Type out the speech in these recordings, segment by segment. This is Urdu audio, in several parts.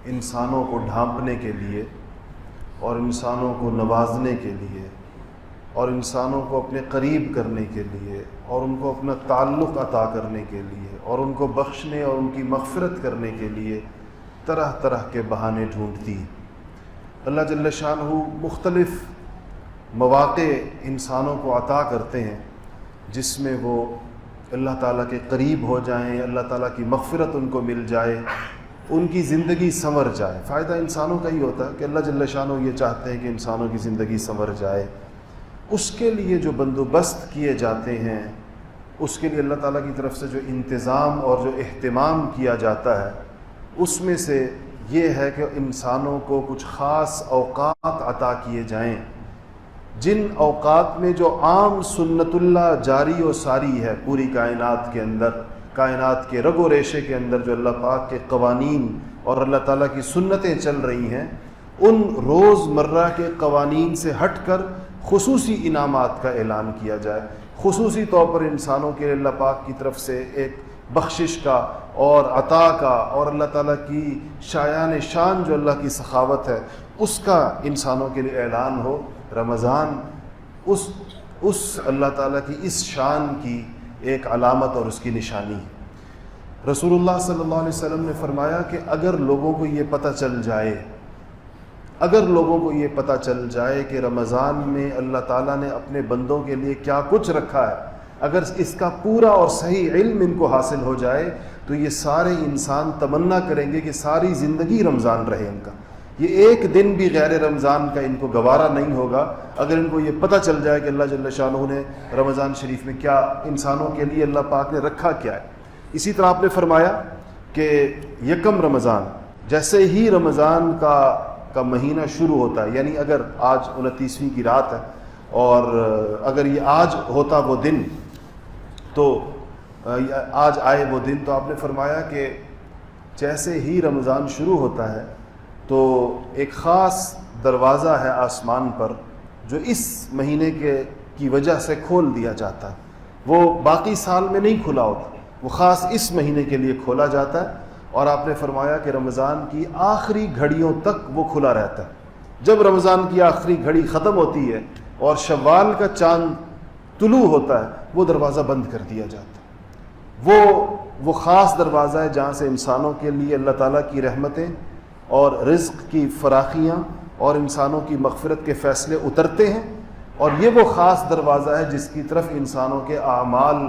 انسانوں کو ڈھانپنے کے لیے اور انسانوں کو نوازنے کے لیے اور انسانوں کو اپنے قریب کرنے کے لیے اور ان کو اپنا تعلق عطا کرنے کے لیے اور ان کو بخشنے اور ان کی مغفرت کرنے کے لیے طرح طرح کے بہانے ڈھونڈتی ہے۔ اللہ جل شانہ مختلف مواقع انسانوں کو عطا کرتے ہیں جس میں وہ اللہ تعالیٰ کے قریب ہو جائیں، اللہ تعالیٰ کی مغفرت ان کو مل جائے، ان کی زندگی سنور جائے۔ فائدہ انسانوں کا ہی ہوتا ہے کہ اللہ جل شانہ یہ چاہتے ہیں کہ انسانوں کی زندگی سنور جائے۔ اس کے لیے جو بندوبست کیے جاتے ہیں، اس کے لیے اللہ تعالیٰ کی طرف سے جو انتظام اور جو اہتمام کیا جاتا ہے، اس میں سے یہ ہے کہ انسانوں کو کچھ خاص اوقات عطا کیے جائیں، جن اوقات میں جو عام سنت اللہ جاری و ساری ہے پوری کائنات کے اندر، کائنات کے رگ و ریشے کے اندر جو اللہ پاک کے قوانین اور اللہ تعالیٰ کی سنتیں چل رہی ہیں، ان روز مرہ کے قوانین سے ہٹ کر خصوصی انعامات کا اعلان کیا جائے، خصوصی طور پر انسانوں کے اللہ پاک کی طرف سے ایک بخشش کا اور عطا کا اور اللہ تعالیٰ کی شایان شان جو اللہ کی سخاوت ہے اس کا انسانوں کے لیے اعلان ہو۔ رمضان اس اللہ تعالیٰ کی اس شان کی ایک علامت اور اس کی نشانی ہے۔ رسول اللہ صلی اللہ علیہ وسلم نے فرمایا کہ اگر لوگوں کو یہ پتہ چل جائے کہ رمضان میں اللہ تعالیٰ نے اپنے بندوں کے لیے کیا کچھ رکھا ہے، اگر اس کا پورا اور صحیح علم ان کو حاصل ہو جائے تو یہ سارے انسان تمنا کریں گے کہ ساری زندگی رمضان رہے ان کا، یہ ایک دن بھی غیر رمضان کا ان کو گوارا نہیں ہوگا اگر ان کو یہ پتہ چل جائے کہ اللہ جل شانہ نے رمضان شریف میں کیا انسانوں کے لیے اللہ پاک نے رکھا کیا ہے۔ اسی طرح آپ نے فرمایا کہ یکم رمضان، جیسے ہی رمضان کا مہینہ شروع ہوتا ہے، یعنی اگر آج 29ویں کی رات ہے اور اگر یہ آج ہوتا وہ دن تو آج آئے وہ دن، تو آپ نے فرمایا کہ جیسے ہی رمضان شروع ہوتا ہے تو ایک خاص دروازہ ہے آسمان پر جو اس مہینے کی وجہ سے کھول دیا جاتا ہے، وہ باقی سال میں نہیں کھلا ہوتا، وہ خاص اس مہینے کے لیے کھولا جاتا ہے، اور آپ نے فرمایا کہ رمضان کی آخری گھڑیوں تک وہ کھلا رہتا ہے۔ جب رمضان کی آخری گھڑی ختم ہوتی ہے اور شوال کا چاند طلوع ہوتا ہے، وہ دروازہ بند کر دیا جاتا ہے۔ وہ خاص دروازہ ہے جہاں سے انسانوں کے لیے اللہ تعالیٰ کی رحمتیں اور رزق کی فراخیاں اور انسانوں کی مغفرت کے فیصلے اترتے ہیں، اور یہ وہ خاص دروازہ ہے جس کی طرف انسانوں کے اعمال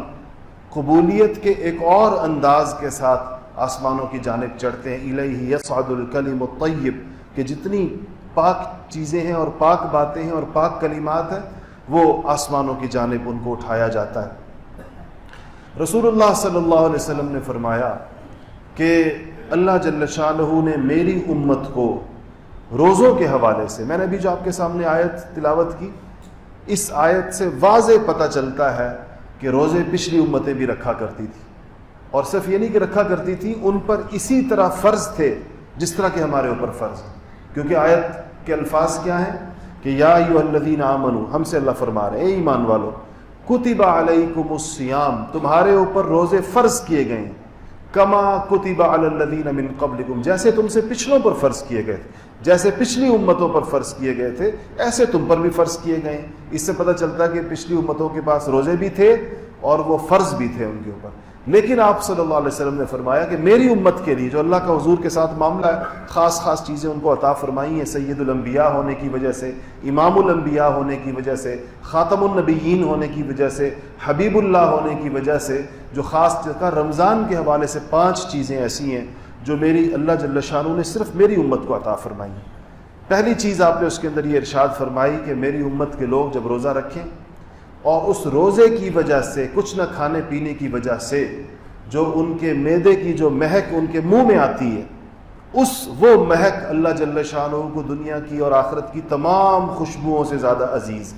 قبولیت کے ایک اور انداز کے ساتھ آسمانوں کی جانب چڑھتے ہیں۔ الیہ یصعد الکلم الطیب، کہ جتنی پاک چیزیں ہیں اور پاک باتیں ہیں اور پاک کلمات ہیں وہ آسمانوں کی جانب ان کو اٹھایا جاتا ہے۔ رسول اللہ صلی اللہ علیہ وسلم نے فرمایا کہ اللہ جل شانہ نے میری امت کو روزوں کے حوالے سے، میں نے ابھی جو آپ کے سامنے آیت تلاوت کی، اس آیت سے واضح پتہ چلتا ہے کہ روزے پچھلی امتیں بھی رکھا کرتی تھی، اور صرف یہ نہیں کہ رکھا کرتی تھی، ان پر اسی طرح فرض تھے جس طرح کہ ہمارے اوپر فرض ہے، کیونکہ آیت کے الفاظ کیا ہیں کہ یا ایھا الذین آمنوا، ہم سے اللہ فرما رہے ہیں اے ایمان والو، کتب علیکم الصیام، تمہارے اوپر روزے فرض کیے گئے ہیں، کما کتب علی الذین من قبلکم، جیسے تم سے پچھلوں پر فرض کیے گئے تھے، جیسے پچھلی امتوں پر فرض کیے گئے تھے ایسے تم پر بھی فرض کیے گئے ہیں۔ اس سے پتہ چلتا ہے کہ پچھلی امتوں کے پاس روزے بھی تھے اور وہ فرض بھی تھے ان کے اوپر، لیکن آپ صلی اللہ علیہ وسلم نے فرمایا کہ میری امت کے لیے جو اللہ کا حضور کے ساتھ معاملہ ہے، خاص چیزیں ان کو عطا فرمائی ہیں، سید الانبیاء ہونے کی وجہ سے، امام الانبیاء ہونے کی وجہ سے، خاتم النبیین ہونے کی وجہ سے، حبیب اللہ ہونے کی وجہ سے، جو خاص رمضان کے حوالے سے 5 چیزیں ایسی ہیں جو میری اللہ جل شانہ نے صرف میری امت کو عطا فرمائی ہیں۔ پہلی چیز آپ نے اس کے اندر یہ ارشاد فرمائی کہ میری امت کے لوگ جب روزہ رکھیں اور اس روزے کی وجہ سے، کچھ نہ کھانے پینے کی وجہ سے، جو ان کے معدے کی جو مہک ان کے منہ میں آتی ہے، وہ مہک اللہ جل شانہ کو دنیا کی اور آخرت کی تمام خوشبوؤں سے زیادہ عزیز،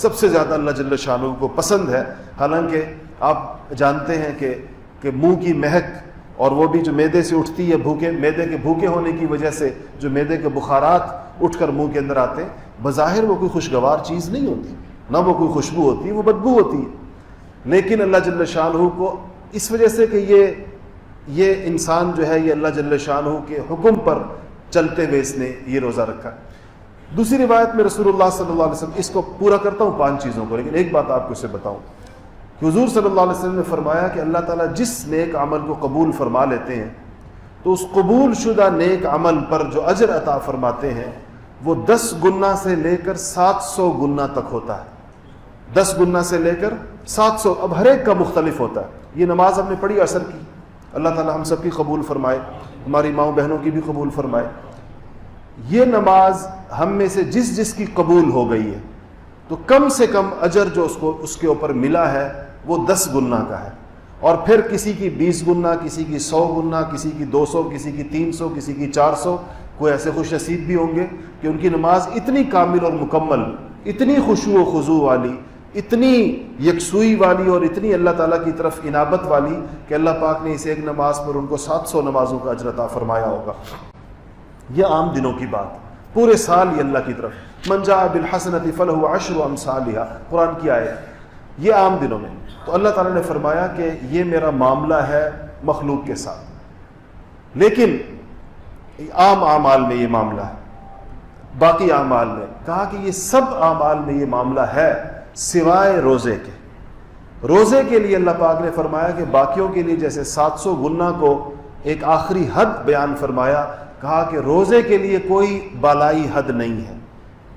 سب سے زیادہ اللہ جل شانہ کو پسند ہے۔ حالانکہ آپ جانتے ہیں کہ منہ کی مہک، اور وہ بھی جو معدے سے اٹھتی ہے، معدے کے بھوکے ہونے کی وجہ سے جو معدے کے بخارات اٹھ کر منہ کے اندر آتے ہیں، بظاہر وہ کوئی خوشگوار چیز نہیں ہوتی، نہ وہ کوئی خوشبو ہوتی ہے، وہ بدبو ہوتی ہے، لیکن اللہ جل شانہ کو اس وجہ سے کہ یہ انسان جو ہے یہ اللہ جل شانہ کے حکم پر چلتے ہوئے اس نے یہ روزہ رکھا. دوسری روایت میں رسول اللہ صلی اللہ علیہ وسلم، اس کو پورا کرتا ہوں 5 چیزوں کو، لیکن ایک بات آپ کو اسے بتاؤں کہ حضور صلی اللہ علیہ وسلم نے فرمایا کہ اللہ تعالیٰ جس نیک عمل کو قبول فرما لیتے ہیں تو اس قبول شدہ نیک عمل پر جو اجر عطا فرماتے ہیں وہ 10 گنا سے لے کر 700 گنا تک ہوتا ہے. 10 گنا سے لے کر 700. اب ہر ایک کا مختلف ہوتا ہے. یہ نماز ہم نے پڑھی عصر کی، اللہ تعالیٰ ہم سب کی قبول فرمائے، ہماری ماؤں بہنوں کی بھی قبول فرمائے. یہ نماز ہم میں سے جس کی قبول ہو گئی ہے تو کم سے کم اجر جو اس کے اوپر ملا ہے وہ 10 گنا کا ہے. اور پھر کسی کی 20 گنا، کسی کی 100 گنا، کسی کی 200، کسی کی 300، کسی کی 400. کوئی ایسے خوش نصیب بھی ہوں گے کہ ان کی نماز اتنی کامل اور مکمل، اتنی خشوع و خضوع والی، اتنی یکسوئی والی اور اتنی اللہ تعالیٰ کی طرف انابت والی کہ اللہ پاک نے اس ایک نماز پر ان کو 700 نمازوں کا اجر عطا فرمایا ہوگا. یہ عام دنوں کی بات، پورے سال یہ اللہ کی طرف من جاء بالحسنۃ فلہ عشر امثالھا، قرآن کی آیت. یہ عام دنوں میں. تو اللہ تعالیٰ نے فرمایا کہ یہ میرا معاملہ ہے مخلوق کے ساتھ، لیکن عام اعمال میں یہ معاملہ ہے. باقی اعمال میں کہا کہ یہ سب اعمال میں یہ معاملہ ہے سوائے روزے کے. روزے کے لیے اللہ پاک نے فرمایا کہ باقیوں کے لیے جیسے 700 گنا کو ایک آخری حد بیان فرمایا، کہا کہ روزے کے لیے کوئی بالائی حد نہیں ہے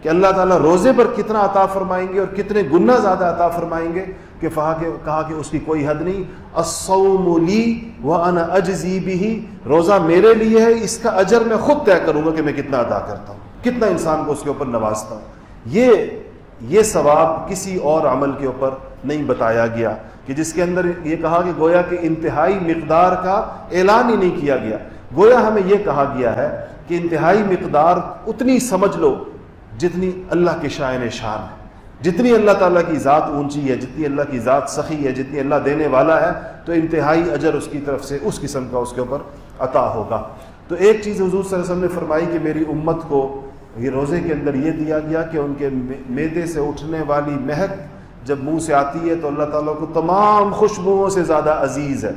کہ اللہ تعالیٰ روزے پر کتنا عطا فرمائیں گے اور کتنے گنا زیادہ عطا فرمائیں گے، کہ کہا کہ اس کی کوئی حد نہیں. الصوم لی وانا اجزی بہ، روزہ میرے لیے ہے، اس کا اجر میں خود طے کروں گا کہ میں کتنا ادا کرتا ہوں، کتنا انسان کو اس کے اوپر نوازتا ہوں. یہ ثواب کسی اور عمل کے اوپر نہیں بتایا گیا کہ جس کے اندر یہ کہا کہ گویا کہ انتہائی مقدار کا اعلان ہی نہیں کیا گیا. گویا ہمیں یہ کہا گیا ہے کہ انتہائی مقدار اتنی سمجھ لو جتنی اللہ کے شائن شان ہے، جتنی اللہ تعالیٰ کی ذات اونچی ہے، جتنی اللہ کی ذات سخی ہے، جتنی اللہ دینے والا ہے، تو انتہائی اجر اس کی طرف سے اس قسم کا اس کے اوپر عطا ہوگا. تو ایک چیز حضور صلی اللہ علیہ وسلم نے فرمائی کہ میری امت کو یہ روزے کے اندر یہ دیا گیا کہ ان کے معدے سے اٹھنے والی مہک جب منہ سے آتی ہے تو اللہ تعالیٰ کو تمام خوشبوؤں سے زیادہ عزیز ہے.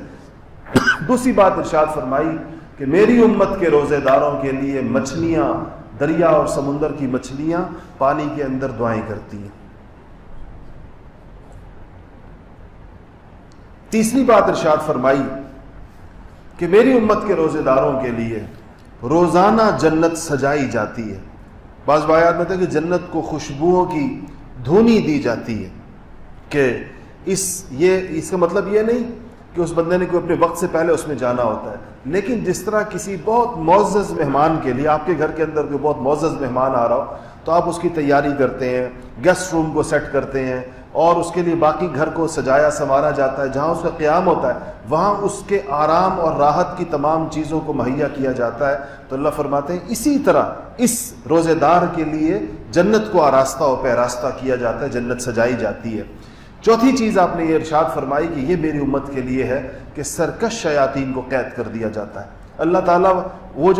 دوسری بات ارشاد فرمائی کہ میری امت کے روزے داروں کے لیے مچھلیاں، دریا اور سمندر کی مچھلیاں پانی کے اندر دعائیں کرتی ہیں. تیسری بات ارشاد فرمائی کہ میری امت کے روزے داروں کے لیے روزانہ جنت سجائی جاتی ہے. بعض روایات میں تھا کہ جنت کو خوشبوؤں کی دھونی دی جاتی ہے کہ اس کا مطلب یہ نہیں کہ اس بندے نے کوئی اپنے وقت سے پہلے اس میں جانا ہوتا ہے، لیکن جس طرح کسی بہت معزز مہمان کے لیے، آپ کے گھر کے اندر کوئی بہت معزز مہمان آ رہا ہو تو آپ اس کی تیاری کرتے ہیں، گیسٹ روم کو سیٹ کرتے ہیں اور اس کے لیے باقی گھر کو سجایا سنوارا جاتا ہے. جہاں اس کا قیام ہوتا ہے وہاں اس کے آرام اور راحت کی تمام چیزوں کو مہیا کیا جاتا ہے. تو اللہ فرماتے ہیں اسی طرح اس روزے دار کے لیے جنت کو آراستہ و پیراستہ کیا جاتا ہے، جنت سجائی جاتی ہے. چوتھی چیز آپ نے یہ ارشاد فرمائی کہ یہ میری امت کے لیے ہے کہ سرکش شیاطین کو قید کر دیا جاتا ہے. اللہ تعالیٰ وہ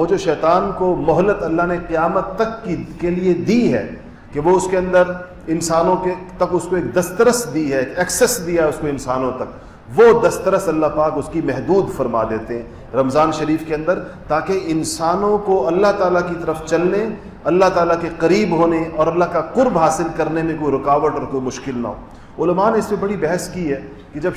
جو شیطان کو مہلت اللہ نے قیامت تک کے لیے دی ہے کہ وہ اس کے اندر انسانوں کے تک اس کو ایک دسترس دی ہے، ایک ایکسس دیا ہے اس کو انسانوں تک، وہ دسترس اللہ پاک اس کی محدود فرما دیتے ہیں رمضان شریف کے اندر، تاکہ انسانوں کو اللہ تعالیٰ کی طرف چلنے، اللہ تعالیٰ کے قریب ہونے اور اللہ کا قرب حاصل کرنے میں کوئی رکاوٹ اور کوئی مشکل نہ ہو. علماء نے اس پہ بڑی بحث کی ہے کہ جب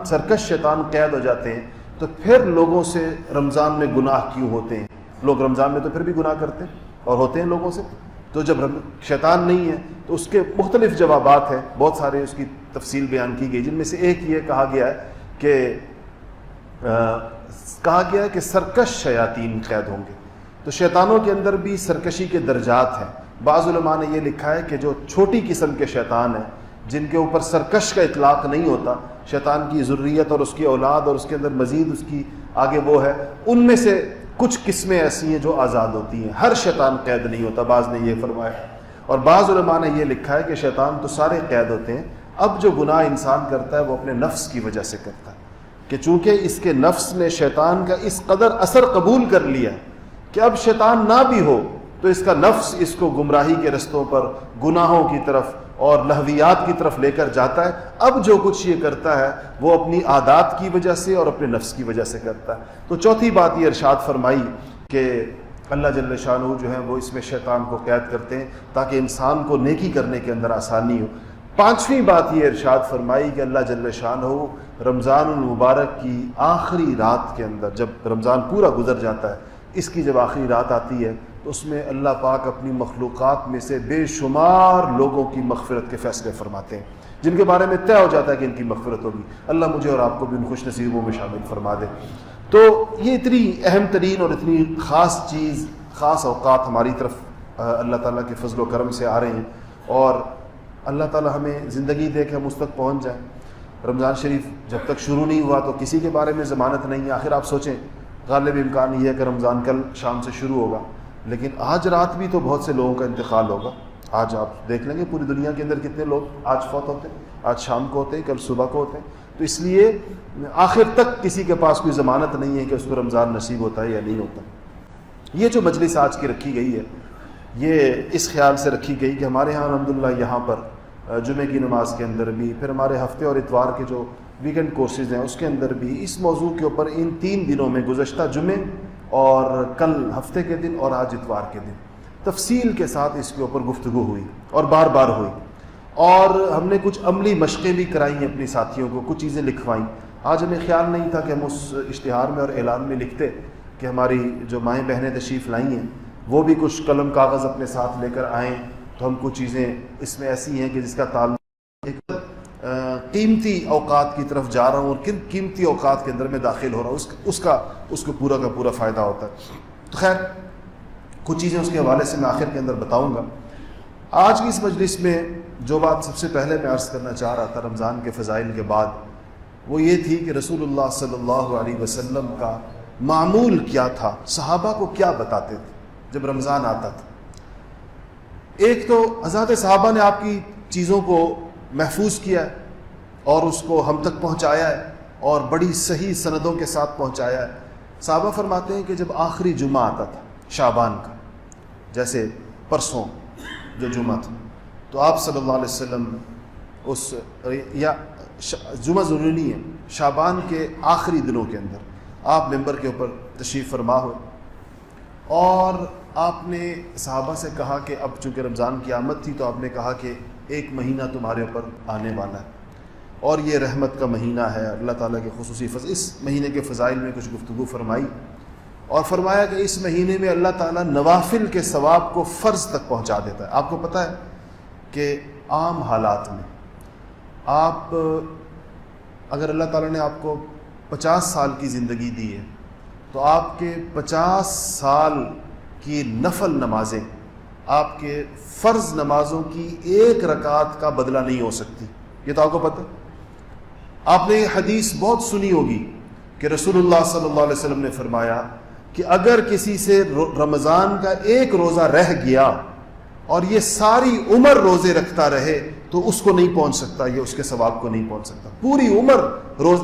سرکش شیطان قید ہو جاتے ہیں تو پھر لوگوں سے رمضان میں گناہ کیوں ہوتے ہیں؟ لوگ رمضان میں تو پھر بھی گناہ کرتے ہیں اور ہوتے ہیں لوگوں سے. تو جب شیطان نہیں ہے تو اس کے مختلف جوابات ہیں، بہت سارے اس کی تفصیل بیان کی گئی، جن میں سے ایک یہ کہا گیا ہے کہ سرکش شیاطین قید ہوں گے. تو شیطانوں کے اندر بھی سرکشی کے درجات ہیں. بعض علماء نے یہ لکھا ہے کہ جو چھوٹی قسم کے شیطان ہیں جن کے اوپر سرکش کا اطلاق نہیں ہوتا، شیطان کی ذریت اور اس کی اولاد اور اس کے اندر مزید اس کی آگے وہ ہے، ان میں سے کچھ قسمیں ایسی ہیں جو آزاد ہوتی ہیں. ہر شیطان قید نہیں ہوتا، بعض نے یہ فرمایا. اور بعض علماء نے یہ لکھا ہے کہ شیطان تو سارے قید ہوتے ہیں، اب جو گناہ انسان کرتا ہے وہ اپنے نفس کی وجہ سے کرتا ہے، کہ چونکہ اس کے نفس نے شیطان کا اس قدر اثر قبول کر لیا کہ اب شیطان نہ بھی ہو تو اس کا نفس اس کو گمراہی کے رستوں پر، گناہوں کی طرف اور لہویات کی طرف لے کر جاتا ہے. اب جو کچھ یہ کرتا ہے وہ اپنی عادات کی وجہ سے اور اپنے نفس کی وجہ سے کرتا ہے. تو چوتھی بات یہ ارشاد فرمائی کہ اللہ جل شانہ جو ہے وہ اس میں شیطان کو قید کرتے ہیں تاکہ انسان کو نیکی کرنے کے اندر آسانی ہو۔ پانچویں بات یہ ارشاد فرمائی کہ اللہ جل شانہ رمضان المبارک کی آخری رات کے اندر، جب رمضان پورا گزر جاتا ہے، اس کی جب آخری رات آتی ہے تو اس میں اللہ پاک اپنی مخلوقات میں سے بے شمار لوگوں کی مغفرت کے فیصلے فرماتے ہیں، جن کے بارے میں طے ہو جاتا ہے کہ ان کی مغفرت ہوگی۔ اللہ مجھے اور آپ کو بھی ان خوش نصیبوں میں شامل فرما دے۔ تو یہ اتنی اہم ترین اور اتنی خاص چیز، خاص اوقات ہماری طرف اللہ تعالیٰ کے فضل و کرم سے آ رہے ہیں، اور اللہ تعالیٰ ہمیں زندگی دے کے ہم اس تک پہنچ جائیں۔ رمضان شریف جب تک شروع نہیں ہوا تو کسی کے بارے میں ضمانت نہیں ہے۔ آخر آپ سوچیں، غالب امکان یہ ہے کہ رمضان کل شام سے شروع ہوگا، لیکن آج رات بھی تو بہت سے لوگوں کا انتقال ہوگا۔ آج آپ دیکھ لیں گے پوری دنیا کے اندر کتنے لوگ آج فوت ہوتے ہیں، آج شام کو ہوتے ہیں، کل صبح کو ہوتے ہیں۔ تو اس لیے آخر تک کسی کے پاس کوئی ضمانت نہیں ہے کہ اس کو رمضان نصیب ہوتا ہے یا نہیں ہوتا۔ یہ جو مجلس آج کی رکھی گئی ہے، یہ اس خیال سے رکھی گئی کہ ہمارے ہاں الحمدللہ یہاں پر جمعے کی نماز کے اندر بھی، پھر ہمارے ہفتے اور اتوار کے جو ویکنڈ کورسز ہیں اس کے اندر بھی اس موضوع کے اوپر ان 3 دنوں میں، گزشتہ جمعے اور کل ہفتے کے دن اور آج اتوار کے دن، تفصیل کے ساتھ اس کے اوپر گفتگو ہوئی اور بار بار ہوئی، اور ہم نے کچھ عملی مشقیں بھی کرائیں اپنے ساتھیوں کو، کچھ چیزیں لکھوائیں۔ آج ہمیں خیال نہیں تھا کہ ہم اس اشتہار میں اور اعلان میں لکھتے کہ ہماری جو مائیں بہنیں تشریف لائی ہیں وہ بھی کچھ قلم کاغذ اپنے ساتھ لے کر آئیں، تو ہم کچھ چیزیں اس میں ایسی ہیں کہ جس کا تعلق ایک قیمتی اوقات کی طرف جا رہا ہوں، اور کن قیمتی اوقات کے اندر میں داخل ہو رہا ہوں، اس کو پورا کا پورا فائدہ ہوتا ہے۔ تو خیر کچھ چیزیں اس کے حوالے سے میں آخر کے اندر بتاؤں گا۔ آج کی اس مجلس میں جو بات سب سے پہلے میں عرض کرنا چاہ رہا تھا رمضان کے فضائل کے بعد، وہ یہ تھی کہ رسول اللہ صلی اللہ علیہ وسلم کا معمول کیا تھا، صحابہ کو کیا بتاتے تھے جب رمضان آتا تھا۔ ایک تو حضرات صحابہ نے آپ کی چیزوں کو محفوظ کیا ہے اور اس کو ہم تک پہنچایا ہے، اور بڑی صحیح سندوں کے ساتھ پہنچایا ہے۔ صحابہ فرماتے ہیں کہ جب آخری جمعہ آتا تھا شعبان کا، جیسے پرسوں جو جمعہ تھا، تو آپ صلی اللہ علیہ وسلم اس یا جمعہ ضروری نہیں ہے، شعبان کے آخری دنوں کے اندر آپ ممبر کے اوپر تشریف فرما ہوئے، اور آپ نے صحابہ سے کہا کہ اب چونکہ رمضان کی آمد تھی تو آپ نے کہا کہ 1 مہینہ تمہارے اوپر آنے والا ہے، اور یہ رحمت کا مہینہ ہے، اللہ تعالیٰ کے خصوصی فضل، اس مہینے کے فضائل میں کچھ گفتگو فرمائی، اور فرمایا کہ اس مہینے میں اللہ تعالیٰ نوافل کے ثواب کو فرض تک پہنچا دیتا ہے۔ آپ کو پتہ ہے کہ عام حالات میں آپ اگر اللہ تعالیٰ نے آپ کو 50 سال کی زندگی دی ہے تو آپ کے 50 سال کی نفل نمازیں آپ کے فرض نمازوں کی 1 رکعت کا بدلہ نہیں ہو سکتی۔ یہ تو آپ کو پتہ، آپ نے یہ حدیث بہت سنی ہوگی کہ رسول اللہ صلی اللہ علیہ وسلم نے فرمایا کہ اگر کسی سے رمضان کا 1 روزہ رہ گیا اور یہ ساری عمر روزے رکھتا رہے تو اس کو نہیں پہنچ سکتا، یہ اس کے ثواب کو نہیں پہنچ سکتا، پوری عمر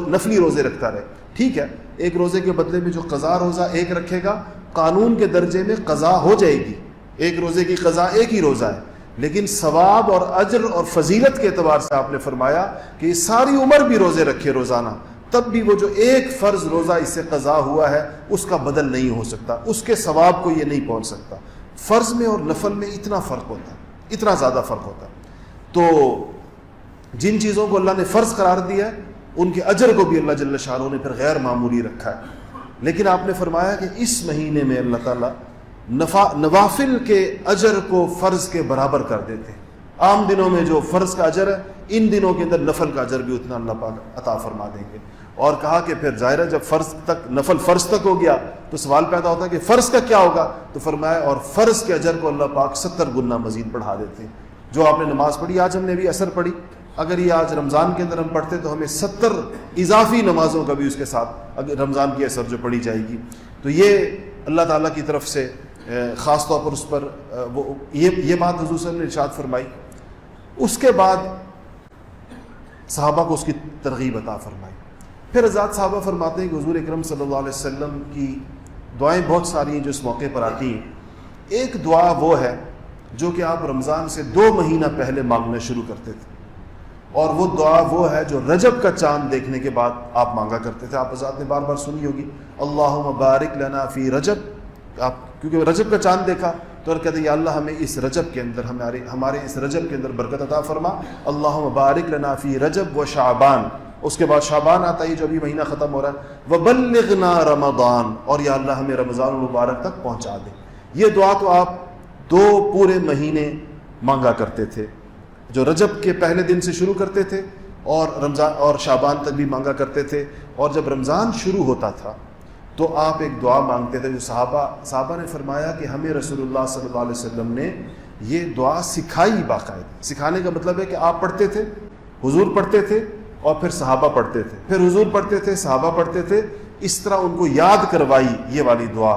نفلی روزے رکھتا رہے۔ ٹھیک ہے، 1 روزے کے بدلے میں جو قضا روزہ 1 رکھے گا، قانون کے درجے میں قضا ہو جائے گی، 1 روزے کی قضا 1 ہی روزہ ہے، لیکن ثواب اور اجر اور فضیلت کے اعتبار سے آپ نے فرمایا کہ یہ ساری عمر بھی روزے رکھے روزانہ، تب بھی وہ جو 1 فرض روزہ اس سے قضا ہوا ہے اس کا بدل نہیں ہو سکتا، اس کے ثواب کو یہ نہیں پہنچ سکتا۔ فرض میں اور نفل میں اتنا فرق ہوتا ہے، اتنا زیادہ فرق ہوتا ہے۔ تو جن چیزوں کو اللہ نے فرض قرار دیا ہے ان کے اجر کو بھی اللہ جل شانہ نے پھر غیر معمولی رکھا ہے، لیکن آپ نے فرمایا کہ اس مہینے میں اللہ تعالیٰ نوافل کے اجر کو فرض کے برابر کر دیتے ہیں۔ عام دنوں میں جو فرض کا اجر ہے، ان دنوں کے اندر نفل کا اجر بھی اتنا اللہ پاک عطا فرما دیں گے۔ اور کہا کہ پھر ظاہر ہے جب نفل فرض تک ہو گیا تو سوال پیدا ہوتا ہے کہ فرض کا کیا ہوگا، تو فرمایا اور فرض کے اجر کو اللہ پاک 70 گنا مزید بڑھا دیتے ہیں۔ جو آپ نے نماز پڑھی، آج ہم نے بھی عصر پڑھی، اگر یہ آج رمضان کے اندر ہم پڑھتے تو ہمیں 70 اضافی نمازوں کا بھی اس کے ساتھ اگر رمضان کی عصر جو پڑھی جائے گی، تو یہ اللہ تعالیٰ کی طرف سے خاص طور پر اس پر یہ بات حضور صلی اللہ علیہ وسلم نے ارشاد فرمائی۔ اس کے بعد صحابہ کو اس کی ترغیب عطا فرمائی۔ پھر حضرات صحابہ فرماتے ہیں کہ حضور اکرم صلی اللہ علیہ وسلم کی دعائیں بہت ساری ہیں جو اس موقع پر آتی ہیں۔ ایک دعا وہ ہے جو کہ آپ رمضان سے 2 مہینہ پہلے مانگنا شروع کرتے تھے، اور وہ دعا وہ ہے جو رجب کا چاند دیکھنے کے بعد آپ مانگا کرتے تھے۔ آپ حضرات نے بار بار سنی ہوگی، اللہم بارک لنا فی رجب، آپ کیونکہ رجب کا چاند دیکھا تو کہتے یا اللہ ہمیں اس رجب کے اندر ہمارے اس رجب کے اندر برکت عطا فرما، اللہم بارک لنا فی رجب و شعبان. اس کے بعد شعبان آتا ہے جو ابھی مہینہ ختم ہو رہا ہے، وبلغنا رمضان، اور یا اللہ ہمیں رمضان المبارک تک پہنچا دے. یہ دعا تو آپ 2 پورے مہینے مانگا کرتے تھے، جو رجب کے پہلے دن سے شروع کرتے تھے اور رمضان اور شعبان تک بھی مانگا کرتے تھے. اور جب رمضان شروع ہوتا تھا تو آپ ایک دعا مانگتے تھے جو صحابہ نے فرمایا کہ ہمیں رسول اللہ صلی اللہ علیہ وسلم نے یہ دعا سکھائی. باقاعدہ سکھانے کا مطلب ہے کہ آپ پڑھتے تھے، حضور پڑھتے تھے اور پھر صحابہ پڑھتے تھے، پھر حضور پڑھتے تھے، صحابہ پڑھتے تھے، اس طرح ان کو یاد کروائی یہ والی دعا.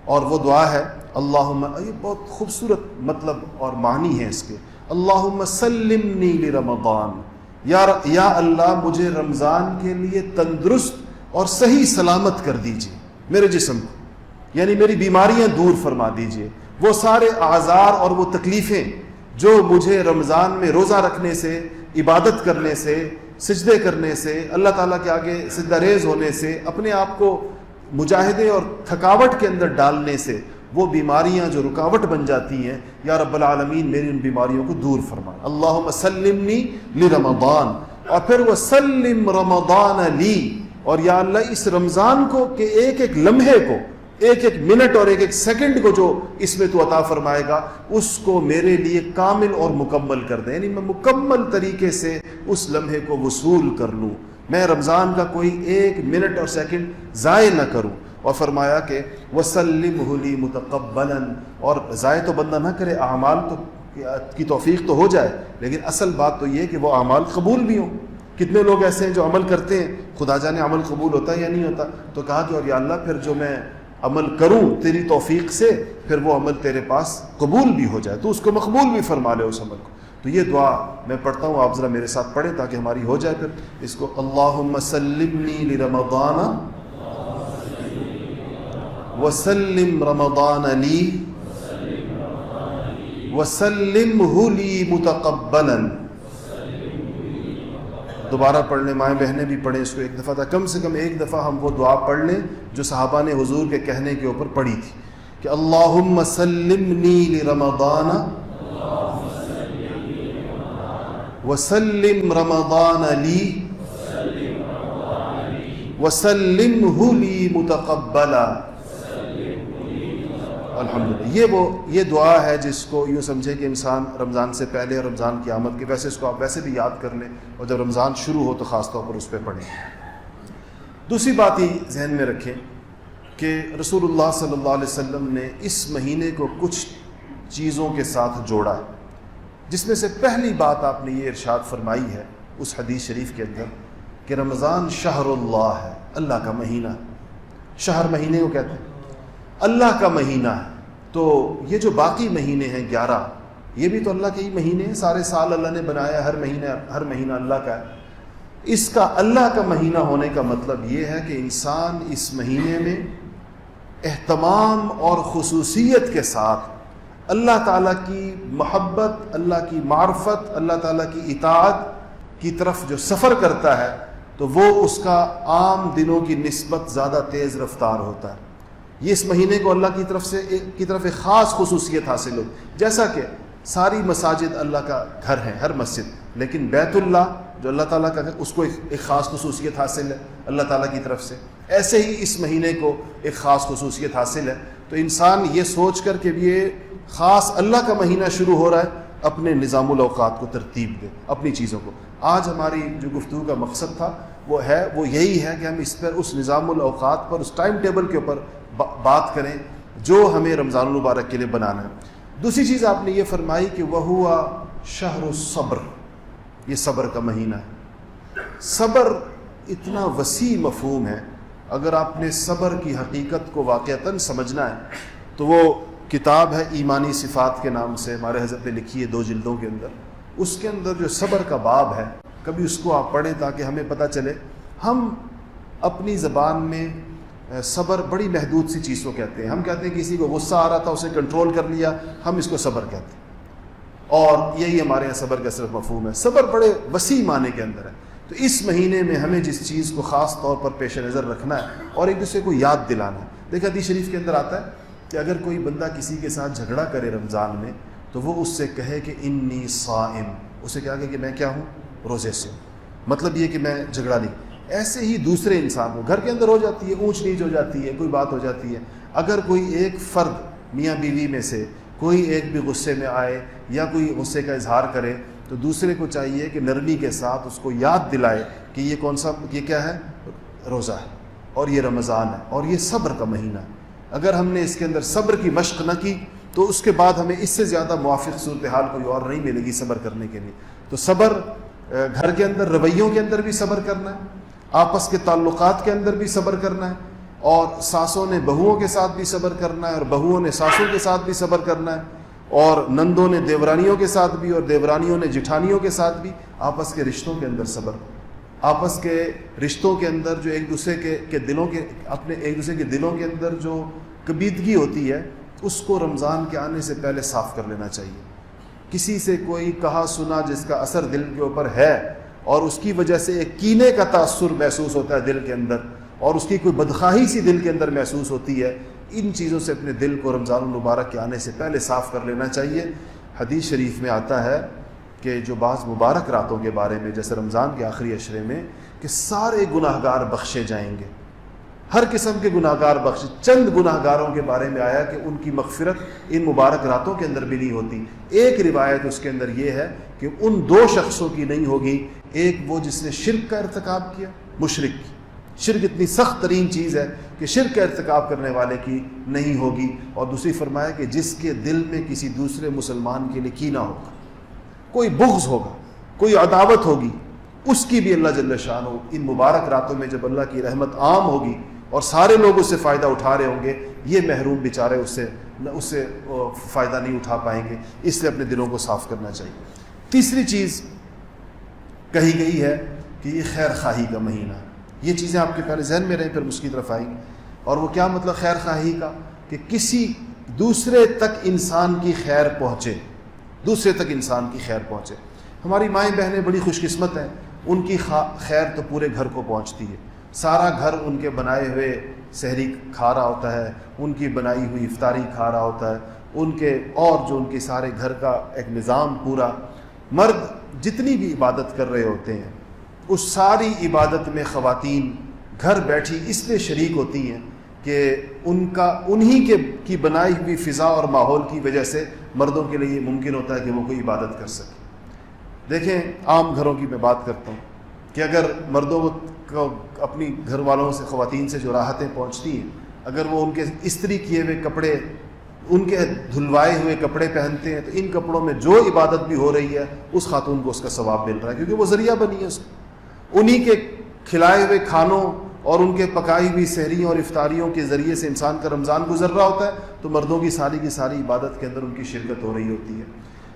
اور وہ دعا ہے اللہم، یہ بہت خوبصورت مطلب اور معنی ہے اس کے، اللہم سلمنی لرمضان، یا اللہ مجھے رمضان کے لیے تندرست اور صحیح سلامت کر دیجیے میرے جسم کو، یعنی میری بیماریاں دور فرما دیجیے. وہ سارے اعذار اور وہ تکلیفیں جو مجھے رمضان میں روزہ رکھنے سے، عبادت کرنے سے، سجدے کرنے سے، اللہ تعالیٰ کے آگے سجدہ ریز ہونے سے، اپنے آپ کو مجاہدے اور تھکاوٹ کے اندر ڈالنے سے، وہ بیماریاں جو رکاوٹ بن جاتی ہیں، یا رب العالمین میری ان بیماریوں کو دور فرما. اللہم سلمنی لرمضان، اور پھر وہ سلم رمضان لی، اور یا اللہ اس رمضان کو کہ ایک ایک لمحے کو، ایک ایک منٹ اور ایک ایک سیکنڈ کو جو اس میں تو عطا فرمائے گا اس کو میرے لیے کامل اور مکمل کر دے، یعنی میں مکمل طریقے سے اس لمحے کو وصول کر لوں، میں رمضان کا کوئی ایک منٹ اور سیکنڈ ضائع نہ کروں. اور فرمایا کہ وَسَلِّمْهُ لِي مُتَقَبَّلًا، اور ضائع تو بندہ نہ کرے، اعمال تو کی توفیق تو ہو جائے، لیکن اصل بات تو یہ کہ وہ اعمال قبول بھی ہوں. کتنے لوگ ایسے ہیں جو عمل کرتے ہیں، خدا جانے عمل قبول ہوتا ہے یا نہیں ہوتا. تو کہا کہ اور یا اللہ پھر جو میں عمل کروں تیری توفیق سے، پھر وہ عمل تیرے پاس قبول بھی ہو جائے، تو اس کو مقبول بھی فرما لے اس عمل کو. تو یہ دعا میں پڑھتا ہوں، آپ ذرا میرے ساتھ پڑھیں تاکہ ہماری ہو جائے. پھر اس کو اللہم سلمنی لرمضان وسلم رمضان لی وسلمہ لی متقبلا. دوبارہ پڑھ لیں، مائیں بہنیں بھی پڑھیں اس کو ایک دفعہ، کم سے کم ایک دفعہ ہم وہ دعا پڑھ لیں جو صحابہ نے حضور کے کہنے کے اوپر پڑھی تھی کہ اللہم سلمنی لرمضان وسلم رمضان لی وسلمہ لی متقبلا. الحمدللہ یہ دعا ہے جس کو یوں سمجھے کہ انسان رمضان سے پہلے اور رمضان کی آمد کے، ویسے اس کو آپ ویسے بھی یاد کر لیں، اور جب رمضان شروع ہو تو خاص طور پر اس پہ پڑھیں. دوسری بات یہ ذہن میں رکھیں کہ رسول اللہ صلی اللہ علیہ وسلم نے اس مہینے کو کچھ چیزوں کے ساتھ جوڑا ہے، جس میں سے پہلی بات آپ نے یہ ارشاد فرمائی ہے اس حدیث شریف کے اندر کہ رمضان شہر اللہ ہے، اللہ کا مہینہ. شہر مہینے کو کہتے ہیں، اللہ کا مہینہ ہے. تو یہ جو باقی مہینے ہیں 11، یہ بھی تو اللہ کے ہی مہینے ہیں، سارے سال اللہ نے بنایا، ہر مہینہ اللہ کا ہے. اس کا اللہ کا مہینہ ہونے کا مطلب یہ ہے کہ انسان اس مہینے میں اہتمام اور خصوصیت کے ساتھ اللہ تعالیٰ کی محبت، اللہ کی معرفت، اللہ تعالیٰ کی اطاعت کی طرف جو سفر کرتا ہے تو وہ اس کا عام دنوں کی نسبت زیادہ تیز رفتار ہوتا ہے. یہ اس مہینے کو اللہ کی طرف ایک خاص خصوصیت حاصل ہو، جیسا کہ ساری مساجد اللہ کا گھر ہے، ہر مسجد، لیکن بیت اللہ جو اللہ تعالیٰ کا اس کو ایک خاص خصوصیت حاصل ہے اللہ تعالیٰ کی طرف سے. ایسے ہی اس مہینے کو ایک خاص خصوصیت حاصل ہے. تو انسان یہ سوچ کر کہ یہ خاص اللہ کا مہینہ شروع ہو رہا ہے، اپنے نظام الاوقات کو ترتیب دے، اپنی چیزوں کو. آج ہماری جو گفتگو کا مقصد تھا وہ یہی ہے کہ ہم اس پر، اس نظام الاوقات پر، اس ٹائم ٹیبل کے اوپر بات کریں جو ہمیں رمضان المبارک کے لیے بنانا ہے. دوسری چیز آپ نے یہ فرمائی کہ وَهُوَ شَهْرُ الصَّبْرِ، یہ صبر کا مہینہ ہے. صبر اتنا وسیع مفہوم ہے، اگر آپ نے صبر کی حقیقت کو واقعتاً سمجھنا ہے تو وہ کتاب ہے ایمانی صفات کے نام سے، ہمارے حضرت نے لکھی ہے 2 جلدوں کے اندر. اس کے اندر جو صبر کا باب ہے، کبھی اس کو آپ پڑھیں تاکہ ہمیں پتہ چلے. ہم اپنی زبان میں صبر بڑی محدود سی چیز کو کہتے ہیں. ہم کہتے ہیں کسی کو غصہ آ رہا تھا، اسے کنٹرول کر لیا، ہم اس کو صبر کہتے ہیں، اور یہی ہمارے یہاں صبر کا صرف مفہوم ہے. صبر بڑے وسیع معنی کے اندر ہے. تو اس مہینے میں ہمیں جس چیز کو خاص طور پر پیش نظر رکھنا ہے اور ایک دوسرے کو یاد دلانا ہے. دیکھیں حدیث شریف کے اندر آتا ہے کہ اگر کوئی بندہ کسی کے ساتھ جھگڑا کرے رمضان میں تو وہ اس سے کہے کہ انی صائم، اسے کیا کہ میں کیا ہوں، روزے سے ہوں، مطلب یہ کہ میں جھگڑا نہیں۔ ایسے ہی دوسرے انسان کو گھر کے اندر ہو جاتی ہے، اونچ نیچ ہو جاتی ہے، کوئی بات ہو جاتی ہے، اگر کوئی ایک فرد میاں بیوی میں سے کوئی ایک بھی غصے میں آئے یا کوئی غصے کا اظہار کرے تو دوسرے کو چاہیے کہ نرمی کے ساتھ اس کو یاد دلائے کہ یہ کون سا، یہ کیا ہے، روزہ ہے اور یہ رمضان ہے اور یہ صبر کا مہینہ ہے۔ اگر ہم نے اس کے اندر صبر کی مشق نہ کی تو اس کے بعد ہمیں اس سے زیادہ موافق صورتحال کوئی اور نہیں ملے گی صبر کرنے کے لیے۔ تو صبر گھر کے اندر، رویوں کے اندر بھی صبر کرنا ہے، آپس کے تعلقات کے اندر بھی صبر کرنا ہے، اور ساسوں نے بہوؤں کے ساتھ بھی صبر کرنا ہے اور بہوؤں نے ساسوں کے ساتھ بھی صبر کرنا ہے، اور نندوں نے دیورانیوں کے ساتھ بھی اور دیورانیوں نے جٹھانیوں کے ساتھ بھی، آپس کے رشتوں کے اندر صبر، آپس کے رشتوں کے اندر جو ایک دوسرے کے دلوں کے اپنے ایک دوسرے کے دلوں کے اندر جو کبیدگی ہوتی ہے اس کو رمضان کے آنے سے پہلے صاف کر لینا چاہیے۔ کسی سے کوئی کہا سنا جس کا اثر دل کے اوپر ہے اور اس کی وجہ سے ایک کینے کا تاثر محسوس ہوتا ہے دل کے اندر، اور اس کی کوئی بدخواہی سی دل کے اندر محسوس ہوتی ہے، ان چیزوں سے اپنے دل کو رمضان المبارک کے آنے سے پہلے صاف کر لینا چاہیے۔ حدیث شریف میں آتا ہے کہ جو بعض مبارک راتوں کے بارے میں، جیسے رمضان کے آخری عشرے میں، کہ سارے گناہ گار بخشے جائیں گے، ہر قسم کے گناہ گار بخشے۔ چند گناہ گاروں کے بارے میں آیا کہ ان کی مغفرت ان مبارک راتوں کے اندر بھی نہیں ہوتی۔ ایک روایت اس کے اندر یہ ہے کہ ان دو شخصوں کی نہیں ہوگی، ایک وہ جس نے شرک کا ارتکاب کیا، مشرک کی، شرک اتنی سخت ترین چیز ہے کہ شرک کا ارتکاب کرنے والے کی نہیں ہوگی، اور دوسری فرمایا کہ جس کے دل میں کسی دوسرے مسلمان کے لیے کینہ ہوگا، کوئی بغض ہوگا، کوئی عداوت ہوگی، اس کی بھی اللہ جل شانہ ان مبارک راتوں میں جب اللہ کی رحمت عام ہوگی اور سارے لوگ اس سے فائدہ اٹھا رہے ہوں گے، یہ محروم بیچارے اس سے فائدہ نہیں اٹھا پائیں گے۔ اس لیے اپنے دلوں کو صاف کرنا چاہیے۔ تیسری چیز کہی گئی ہے کہ یہ خیر خواہی کا مہینہ ہے۔ یہ چیزیں آپ کے پہلے ذہن میں رہیں، پھر اس کی طرف آئیں گی۔ اور وہ کیا مطلب خیر خواہی کا؟ کہ کسی دوسرے تک انسان کی خیر پہنچے، دوسرے تک انسان کی خیر پہنچے۔ ہماری مائیں بہنیں بڑی خوش قسمت ہیں، ان کی خیر تو پورے گھر کو پہنچتی ہے، سارا گھر ان کے بنائے ہوئے سحری کھا رہا ہوتا ہے، ان کی بنائی ہوئی افطاری کھا رہا ہوتا ہے، ان کے اور جو ان کے سارے گھر کا ایک نظام پورا۔ مرد جتنی بھی عبادت کر رہے ہوتے ہیں اس ساری عبادت میں خواتین گھر بیٹھی اس لیے شریک ہوتی ہیں کہ انہی کی بنائی ہوئی فضا اور ماحول کی وجہ سے مردوں کے لیے یہ ممکن ہوتا ہے کہ وہ کوئی عبادت کر سکے۔ دیکھیں عام گھروں کی میں بات کرتا ہوں کہ اگر مردوں کو اپنی گھر والوں سے، خواتین سے جو راحتیں پہنچتی ہیں، اگر وہ ان کے استری کیے ہوئے کپڑے، ان کے دھلوائے ہوئے کپڑے پہنتے ہیں تو ان کپڑوں میں جو عبادت بھی ہو رہی ہے اس خاتون کو اس کا ثواب مل رہا ہے، کیونکہ وہ ذریعہ بنی ہے اس کو۔ انہی کے کھلائے ہوئے کھانوں اور ان کے پکائی ہوئی سحریوں اور افطاریوں کے ذریعے سے انسان کا رمضان گزر رہا ہوتا ہے، تو مردوں کی ساری عبادت کے اندر ان کی شرکت ہو رہی ہوتی ہے۔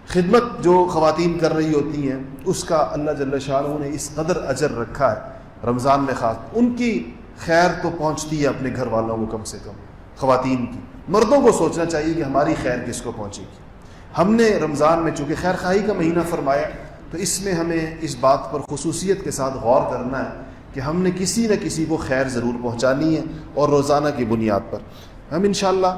خدمت جو خواتین کر رہی ہوتی ہیں اس کا اللہ جل شانہ نے اس قدر اجر رکھا ہے رمضان میں، خاص ان کی خیر تو پہنچتی ہے اپنے گھر والوں کو کم سے کم، خواتین کی۔ مردوں کو سوچنا چاہیے کہ ہماری خیر کس کو پہنچے گی۔ ہم نے رمضان میں چونکہ خیر خواہی کا مہینہ فرمایا تو اس میں ہمیں اس بات پر خصوصیت کے ساتھ غور کرنا ہے کہ ہم نے کسی نہ کسی کو خیر ضرور پہنچانی ہے، اور روزانہ کی بنیاد پر۔ ہم انشاءاللہ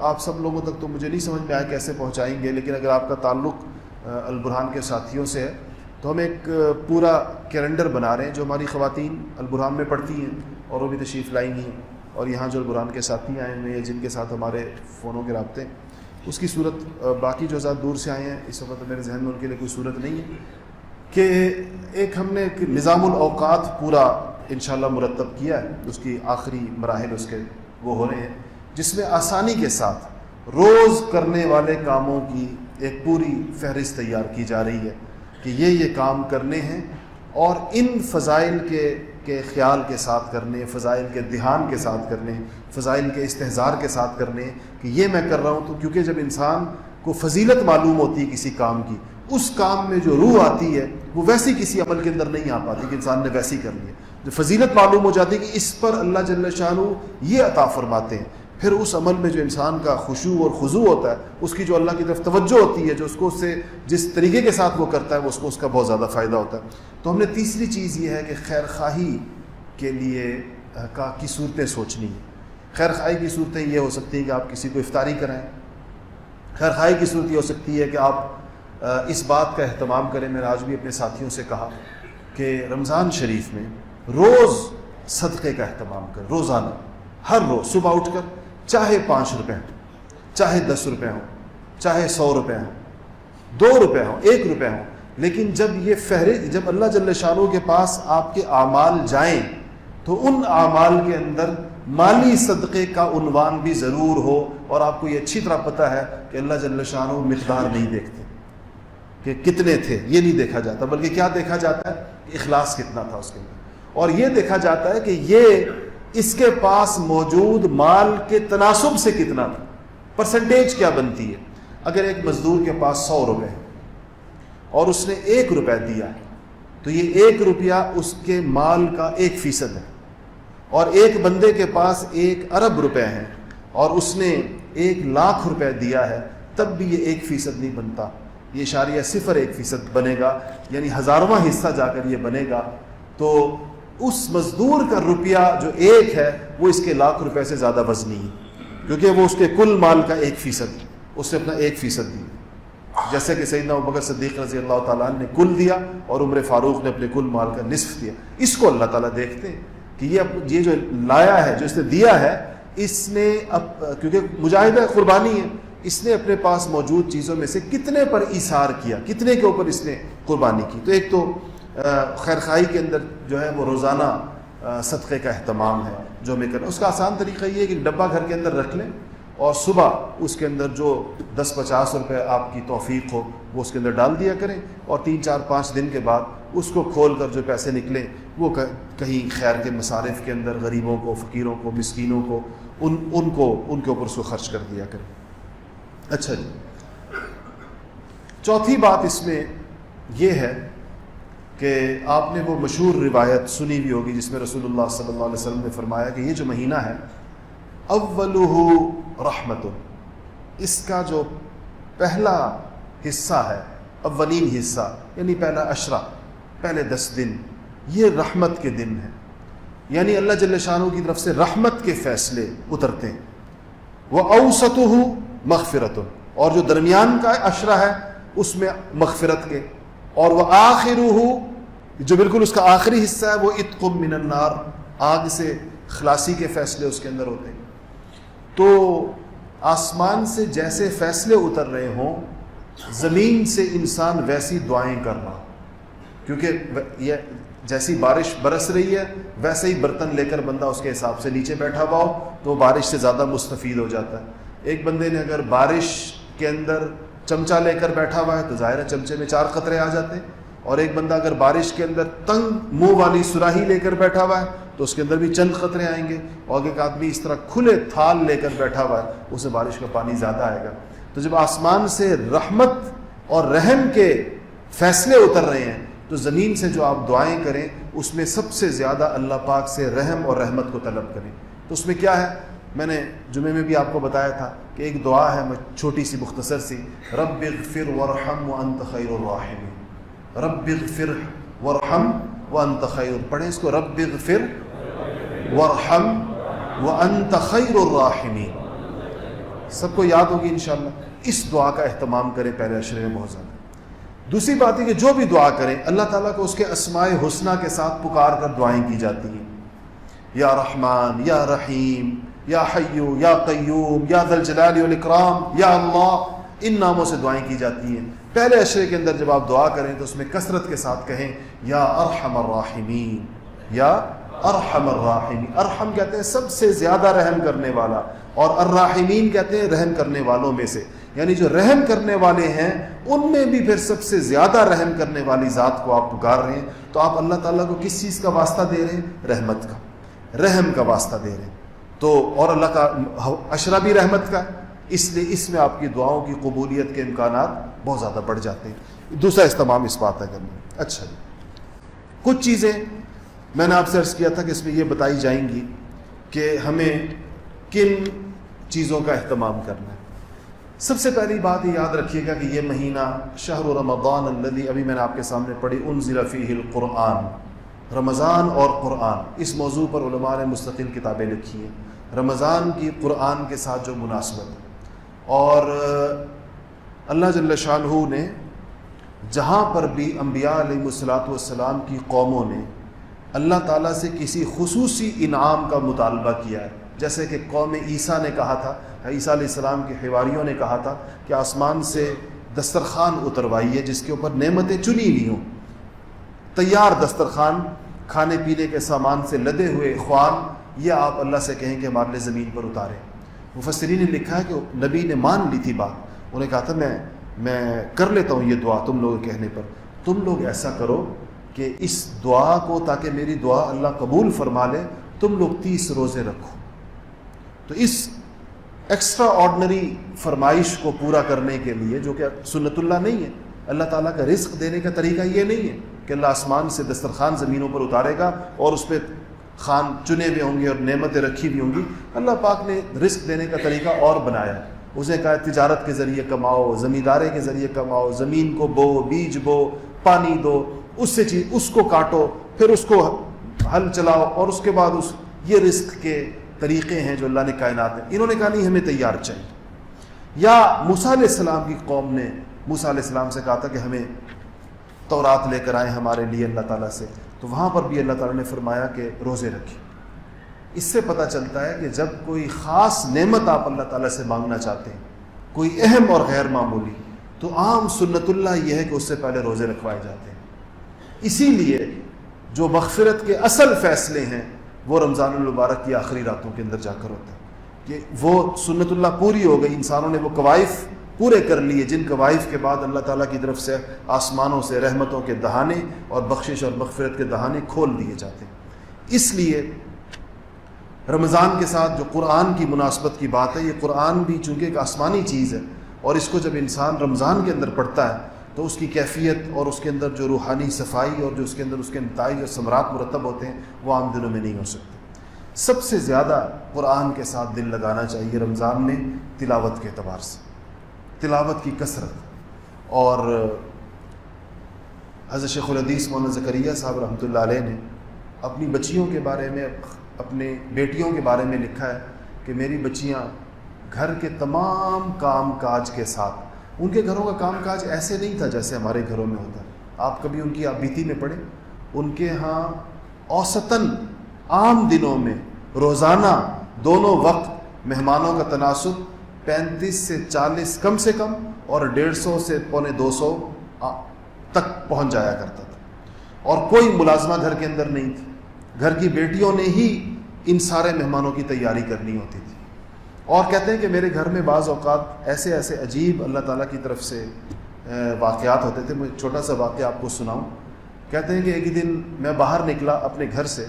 آپ سب لوگوں تک تو مجھے نہیں سمجھ میں آیا کیسے پہنچائیں گے، لیکن اگر آپ کا تعلق البرہان کے ساتھیوں سے ہے تو ہم ایک پورا کیلنڈر بنا رہے ہیں جو ہماری خواتین البرہان میں پڑھتی ہیں اور وہ بھی تشریف لائیں گی، اور یہاں جو البرہان کے ساتھی آئے ہوئے ہیں جن کے ساتھ ہمارے فونوں کے رابطے، اس کی صورت باقی جو ذات دور سے آئے ہیں اس وقت میرے ذہن میں ان کے لیے کوئی صورت نہیں ہے، کہ ایک ہم نے ایک نظام الاوقات پورا انشاءاللہ مرتب کیا ہے، اس کی آخری مراحل اس کے وہ ہو رہے ہیں، جس میں آسانی کے ساتھ روز کرنے والے کاموں کی ایک پوری فہرست تیار کی جا رہی ہے کہ یہ کام کرنے ہیں، اور ان فضائل کے خیال کے ساتھ کرنے، فضائل کے دھیان کے ساتھ کرنے، فضائل کے استحضار کے ساتھ کرنے کہ یہ میں کر رہا ہوں۔ تو کیونکہ جب انسان کو فضیلت معلوم ہوتی ہے کسی کام کی، اس کام میں جو روح آتی ہے وہ ویسی کسی عمل کے اندر نہیں آ پاتی کہ انسان نے ویسی کر لی۔ جو فضیلت معلوم ہو جاتی ہے کہ اس پر اللہ جل شانہ یہ عطا فرماتے ہیں، پھر اس عمل میں جو انسان کا خشوع اور خضوع ہوتا ہے، اس کی جو اللہ کی طرف توجہ ہوتی ہے، جو اس کو اس سے جس طریقے کے ساتھ وہ کرتا ہے وہ اس کو اس کا بہت زیادہ فائدہ ہوتا ہے۔ تو ہم نے تیسری چیز یہ ہے کہ خیر خواہی کے لیے کی صورتیں سوچنی ہے۔ خیر خواہی کی صورتیں یہ ہو سکتی ہیں کہ آپ کسی کو افطاری کرائیں. خیر خواہی کی صورت یہ ہو سکتی ہے کہ آپ اس بات کا اہتمام کریں. میں نے آج بھی اپنے ساتھیوں سے کہا کہ رمضان شریف میں روز صدقے کا اہتمام کریں. روزانہ ہر روز صبح اٹھ کر چاہے 5 روپے ہوں, چاہے 10 روپے ہوں, چاہے 100 روپے ہوں, 2 روپے ہوں, 1 روپے ہوں, لیکن جب اللہ جل شانہ کے پاس آپ کے اعمال جائیں تو ان اعمال کے اندر مالی صدقے کا عنوان بھی ضرور ہو. اور آپ کو یہ اچھی طرح پتہ ہے کہ اللہ جل شانہ مقدار نہیں دیکھتے کہ کتنے تھے, یہ نہیں دیکھا جاتا, بلکہ کیا دیکھا جاتا ہے کہ اخلاص کتنا تھا اس کے اندر. اور یہ دیکھا جاتا ہے کہ یہ اس کے پاس موجود مال کے تناسب سے کتنا تھا, پرسنٹیج کیا بنتی ہے. اگر ایک مزدور کے پاس 100 روپے ہیں اور اس نے 1 روپے دیا ہے تو یہ 1 روپیہ اس کے مال کا 1% ہے. اور ایک بندے کے پاس 1 ارب روپے ہیں اور اس نے 1 لاکھ روپے دیا ہے, تب بھی یہ 1% نہیں بنتا, یہ 0.01% بنے گا, یعنی 1000واں حصہ جا کر یہ بنے گا. تو اس مزدور کا روپیہ جو 1 ہے وہ اس کے لاکھ روپے سے زیادہ وزنی ہے, کیونکہ وہ اس کے کل مال کا 1%, اس نے اپنا 1% دیا. جیسے کہ سیدنا ابوبکر صدیق رضی اللہ تعالیٰ عنہ نے کل دیا اور عمر فاروق نے اپنے کل مال کا نصف دیا. اس کو اللہ تعالیٰ دیکھتے ہیں کہ یہ جو لایا ہے, جو اس نے دیا ہے, اس نے کیونکہ مجاہدہ قربانی ہے, اس نے اپنے پاس موجود چیزوں میں سے کتنے پر ایثار کیا, کتنے کے اوپر اس نے قربانی کی. تو ایک تو خیر خواہی کے اندر جو ہے وہ روزانہ صدقے کا اہتمام ہے جو ہمیں کرنا. اس کا آسان طریقہ یہ ہے کہ ڈبہ گھر کے اندر رکھ لیں اور صبح اس کے اندر جو 10-50 روپے آپ کی توفیق ہو وہ اس کے اندر ڈال دیا کریں, اور 3-4-5 دن کے بعد اس کو کھول کر جو پیسے نکلیں وہ کہیں خیر کے مصارف کے اندر غریبوں کو, فقیروں کو, مسکینوں کو, ان کے اوپر اس کو خرچ کر دیا کریں. اچھا جی, چوتھی بات اس میں یہ ہے کہ آپ نے وہ مشہور روایت سنی بھی ہوگی جس میں رسول اللہ صلی اللہ علیہ وسلم نے فرمایا کہ یہ جو مہینہ ہے اولہ رحمت, اس کا جو پہلا حصہ ہے, اولین حصہ یعنی پہلا عشرہ, پہلے 10 دن یہ رحمت کے دن ہیں, یعنی اللہ جل شانہ کی طرف سے رحمت کے فیصلے اترتے ہیں. وَأَوْسَطُهُ مغفرت, اور جو درمیان کا عشرہ ہے اس میں مغفرت کے, اور وَآخِرُهُ جو بالکل اس کا آخری حصہ ہے وہ عتق من النار, آگ سے خلاصی کے فیصلے اس کے اندر ہوتے ہیں. تو آسمان سے جیسے فیصلے اتر رہے ہوں, زمین سے انسان ویسی دعائیں کر رہا, کیونکہ یہ جیسی بارش برس رہی ہے ویسے ہی برتن لے کر بندہ اس کے حساب سے نیچے بیٹھا ہوا ہو تو بارش سے زیادہ مستفید ہو جاتا ہے. ایک بندے نے اگر بارش کے اندر چمچہ لے کر بیٹھا ہوا ہے تو ظاہر ہے چمچے میں 4 قطرے آ جاتے ہیں, اور ایک بندہ اگر بارش کے اندر تنگ منہ والی سراہی لے کر بیٹھا ہوا ہے تو اس کے اندر بھی چند قطرے آئیں گے, اور ایک آدمی اس طرح کھلے تھال لے کر بیٹھا ہوا ہے اسے بارش کا پانی زیادہ آئے گا. تو جب آسمان سے رحمت اور رحم کے فیصلے اتر رہے ہیں تو زمین سے جو آپ دعائیں کریں اس میں سب سے زیادہ اللہ پاک سے رحم اور رحمت کو طلب کریں. تو اس میں کیا ہے, میں نے جمعے میں بھی آپ کو بتایا تھا کہ ایک دعا ہے چھوٹی سی مختصر سی, رب اغفر وارحم وانت خیر الراحمین, رب اغفر وارحم وانت خیر, پڑھیں اس کو, رب اغفر وارحم وانت خیر الراحمین. سب کو یاد ہوگی انشاءاللہ. اس دعا کا اہتمام کریں پہلے عشرے میں بہت زیادہ. دوسری بات ہے کہ جو بھی دعا کریں اللہ تعالیٰ کو اس کے اسماء حسنہ کے ساتھ پکار کر دعائیں کی جاتی ہیں. یا رحمان, یا رحیم, یا حیو, یا قیوم, یا ذی الجلال والاکرام, یا اللہ, ان ناموں سے دعائیں کی جاتی ہیں. پہلے عشرے کے اندر جب آپ دعا کریں تو اس میں کثرت کے ساتھ کہیں یا ارحم الراحمین, یا ارحم الراحمین. ارحم کہتے ہیں سب سے زیادہ رحم کرنے والا, اور الراحمین کہتے ہیں رحم کرنے والوں میں سے, یعنی جو رحم کرنے والے ہیں ان میں بھی پھر سب سے زیادہ رحم کرنے والی ذات کو آپ پکار رہے ہیں. تو آپ اللہ تعالیٰ کو کس چیز کا واسطہ دے رہے ہیں؟ رحمت کا, رحم کا واسطہ دے رہے ہیں. تو اور اللہ کا عشرہ بھی رحمت کا, اس لیے اس میں آپ کی دعاؤں کی قبولیت کے امکانات بہت زیادہ بڑھ جاتے ہیں. دوسرا استمام اس بات ہے کرنا. اچھا جی, کچھ چیزیں میں نے آپ سے عرض کیا تھا کہ اس میں یہ بتائی جائیں گی کہ ہمیں کن چیزوں کا اہتمام کرنا ہے. سب سے پہلی بات یہ یاد رکھیے گا کہ یہ مہینہ شہر رمضان الذی, ابھی میں نے آپ کے سامنے پڑھی, انزل فیہ القرآن, رمضان اور قرآن, اس موضوع پر علماء نے مستقل کتابیں لکھی ہیں. رمضان کی قرآن کے ساتھ جو مناسبت ہے، اور اللہ جل شانہ نے جہاں پر بھی انبیاء علیہ الصلوۃ والسلام کی قوموں نے اللہ تعالیٰ سے کسی خصوصی انعام کا مطالبہ کیا ہے، جیسے کہ قوم عیسیٰ نے کہا تھا، عیسیٰ علیہ السلام کے حواریوں نے کہا تھا کہ آسمان سے دسترخوان اتروائیے جس کے اوپر نعمتیں چنی ہوئی ہوں، تیار دسترخوان کھانے پینے کے سامان سے لدے ہوئے خوان، یہ آپ اللہ سے کہیں کہ ہمارے لیے زمین پر اتاریں۔ مفسرین نے لکھا ہے کہ نبی نے مان لی تھی بات، انہوں نے کہا تھا میں کر لیتا ہوں یہ دعا تم لوگوں کے کہنے پر، تم لوگ ایسا کرو کہ اس دعا کو، تاکہ میری دعا اللہ قبول فرما لے، تم لوگ 30 روزے رکھو۔ تو اس ایکسٹرا آرڈنری فرمائش کو پورا کرنے کے لیے، جو کہ سنت اللہ نہیں ہے، اللہ تعالیٰ کا رزق دینے کا طریقہ یہ نہیں ہے کہ اللہ آسمان سے دسترخوان زمینوں پر اتارے گا اور اس پہ خوان چنے ہوئے ہوں گے اور نعمتیں رکھی ہوئی ہوں گی۔ اللہ پاک نے رزق دینے کا طریقہ اور بنایا ہے، اسے کہا تجارت کے ذریعے کماؤ، زمینداری کے ذریعے کماؤ، زمین کو بو، بیج بو، پانی دو، اس سے چیز اس کو کاٹو، پھر اس کو ہل چلاؤ، اور اس کے بعد یہ رزق کے طریقے ہیں جو اللہ نے کائنات میں، انہوں نے کہا نہیں ہمیں تیار چاہیے۔ یا موسیٰ علیہ السلام کی قوم نے موسیٰ علیہ السلام سے کہا تھا کہ ہمیں تورات لے کر آئیں ہمارے لیے اللہ تعالیٰ سے، تو وہاں پر بھی اللہ تعالیٰ نے فرمایا کہ روزے رکھیں۔ اس سے پتہ چلتا ہے کہ جب کوئی خاص نعمت آپ اللہ تعالیٰ سے مانگنا چاہتے ہیں، کوئی اہم اور غیر معمولی، تو عام سنت اللہ یہ ہے کہ اس سے پہلے روزے رکھوائے جاتے ہیں۔ اسی لیے جو مغفرت کے اصل فیصلے ہیں وہ رمضان المبارک کی آخری راتوں کے اندر جا کر ہوتا ہے، کہ وہ سنت اللہ پوری ہو گئی، انسانوں نے وہ قوائف پورے کر لیے جن قوائف کے بعد اللہ تعالیٰ کی طرف سے آسمانوں سے رحمتوں کے دہانے اور بخشش اور مغفرت کے دہانے کھول دیے جاتے ہیں۔ اس لیے رمضان کے ساتھ جو قرآن کی مناسبت کی بات ہے، یہ قرآن بھی چونکہ ایک آسمانی چیز ہے، اور اس کو جب انسان رمضان کے اندر پڑھتا ہے تو اس کی کیفیت اور اس کے اندر جو روحانی صفائی اور جو اس کے اندر اس کے نتائج اور ثمرات مرتب ہوتے ہیں وہ عام دنوں میں نہیں ہو سکتے۔ سب سے زیادہ قرآن کے ساتھ دل لگانا چاہیے رمضان میں تلاوت کے اعتبار سے، تلاوت کی کثرت۔ اور حضرت شیخ الحدیث مولانا زکریا صاحب رحمۃ اللہ علیہ نے اپنی بچیوں کے بارے میں، اپنے بیٹیوں کے بارے میں لکھا ہے کہ میری بچیاں گھر کے تمام کام کاج کے ساتھ، ان کے گھروں کا کام کاج ایسے نہیں تھا جیسے ہمارے گھروں میں ہوتا ہے، آپ کبھی ان کی آپ بیتی میں پڑھیں، ان کے ہاں اوسطاً عام دنوں میں روزانہ دونوں وقت مہمانوں کا تناسب 35 سے 40 کم سے کم اور 150 سے 250 تک پہنچ جایا کرتا تھا، اور کوئی ملازمہ گھر کے اندر نہیں تھی، گھر کی بیٹیوں نے ہی ان سارے مہمانوں کی تیاری کرنی ہوتی تھی۔ اور کہتے ہیں کہ میرے گھر میں بعض اوقات ایسے ایسے عجیب اللہ تعالیٰ کی طرف سے واقعات ہوتے تھے۔ میں چھوٹا سا واقعہ آپ کو سناؤں۔ کہتے ہیں کہ ایک دن میں باہر نکلا اپنے گھر سے،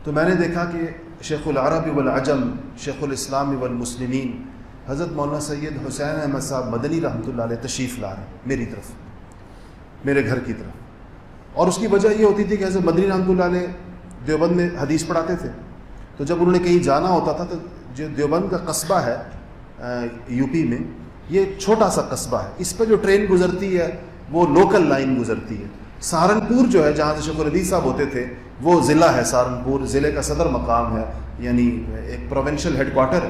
تو میں نے دیکھا کہ شیخ العرب والعجم، شیخ الاسلام والمسلمین حضرت مولانا سید حسین احمد صاحب مدنی رحمۃ اللہ علیہ تشریف لا رہے ہیں میری طرف، میرے گھر کی طرف۔ اور اس کی وجہ یہ ہوتی تھی کہ حضرت مدنی رحمۃ اللہ علیہ دیوبند میں حدیث پڑھاتے تھے، تو جب انہوں نے کہیں جانا ہوتا تھا تو جو دیوبند کا قصبہ ہے یو پی میں، یہ چھوٹا سا قصبہ ہے، اس پہ جو ٹرین گزرتی ہے وہ لوکل لائن گزرتی ہے۔ سہارنپور جو ہے جہاں سے شیخ الحدیث صاحب ہوتے تھے وہ ضلع ہے، سہارنپور ضلع کا صدر مقام ہے، یعنی ایک پروونشل ہیڈ کوارٹر ہے،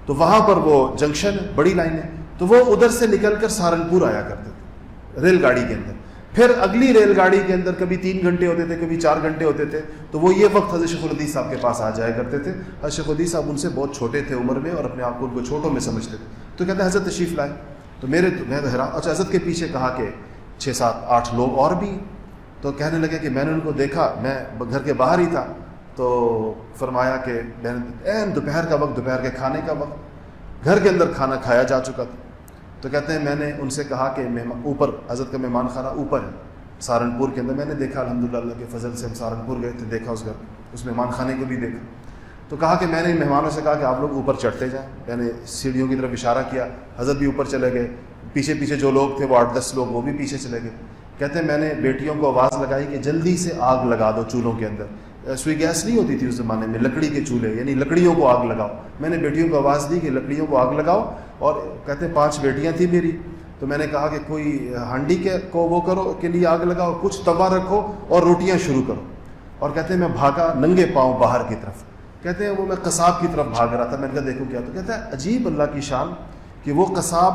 تو وہاں پر وہ جنکشن ہے، بڑی لائن ہے، تو وہ ادھر سے نکل کر سہارنپور آیا کرتے تھے ریل گاڑی کے اندر۔ پھر اگلی ریل گاڑی کے اندر کبھی 3 گھنٹے ہوتے تھے، کبھی 4 گھنٹے ہوتے تھے، تو وہ یہ وقت حضرت شیخ الحدیث صاحب کے پاس آ جایا کرتے تھے۔ حضرت شیخ الحدیث صاحب ان سے بہت چھوٹے تھے عمر میں اور اپنے آپ کو ان کو چھوٹوں میں سمجھتے تھے، تو کہتے ہیں حضرت تشریف لائے، تو میں تو حیران۔ اچھا، حضرت کے پیچھے کہا کہ 6 7 8 لوگ اور بھی، تو کہنے لگے کہ میں نے ان کو دیکھا، میں گھر کے باہر ہی تھا، تو فرمایا کہ دوپہر کا وقت، دوپہر کے کھانے کا وقت، گھر کے اندر کھانا کھایا جا چکا تھا، تو کہتے ہیں میں نے ان سے کہا کہ اوپر حضرت کا مہمان خانہ اوپر ہے سہارنپور کے اندر، میں نے دیکھا الحمدللہ اللہ کے فضل سے، ہم سہارنپور گئے تھے، دیکھا اس گھر، اس مہمان خانے کو بھی دیکھا، تو کہا کہ میں نے مہمانوں سے کہا کہ آپ لوگ اوپر چڑھتے جائیں، میں نے سیڑھیوں کی طرف اشارہ کیا، حضرت بھی اوپر چلے گئے، پیچھے پیچھے جو لوگ تھے وہ 8 10 لوگ وہ بھی پیچھے چلے گئے۔ کہتے ہیں میں نے بیٹیوں کو آواز لگائی کہ جلدی سے آگ لگا دو چولہوں کے اندر، سوئی گیس نہیں ہوتی تھی اس زمانے میں، لکڑی کے چولہے، یعنی لکڑیوں کو آگ لگاؤ۔ میں نے بیٹیوں کو آواز دی کہ لکڑیوں کو آگ لگاؤ، اور کہتے ہیں 5 بیٹیاں تھیں میری، تو میں نے کہا کہ کوئی ہانڈی کو وہ کرو کے لیے آگ لگاؤ، کچھ توا رکھو اور روٹیاں شروع کرو، اور کہتے ہیں میں بھاگا ننگے پاؤں باہر کی طرف، کہتے ہیں وہ میں قصاب کی طرف بھاگ رہا تھا. میں نے کہا دیکھو کیا؟ تو کہتا ہے عجیب اللہ کی شان کہ وہ قصاب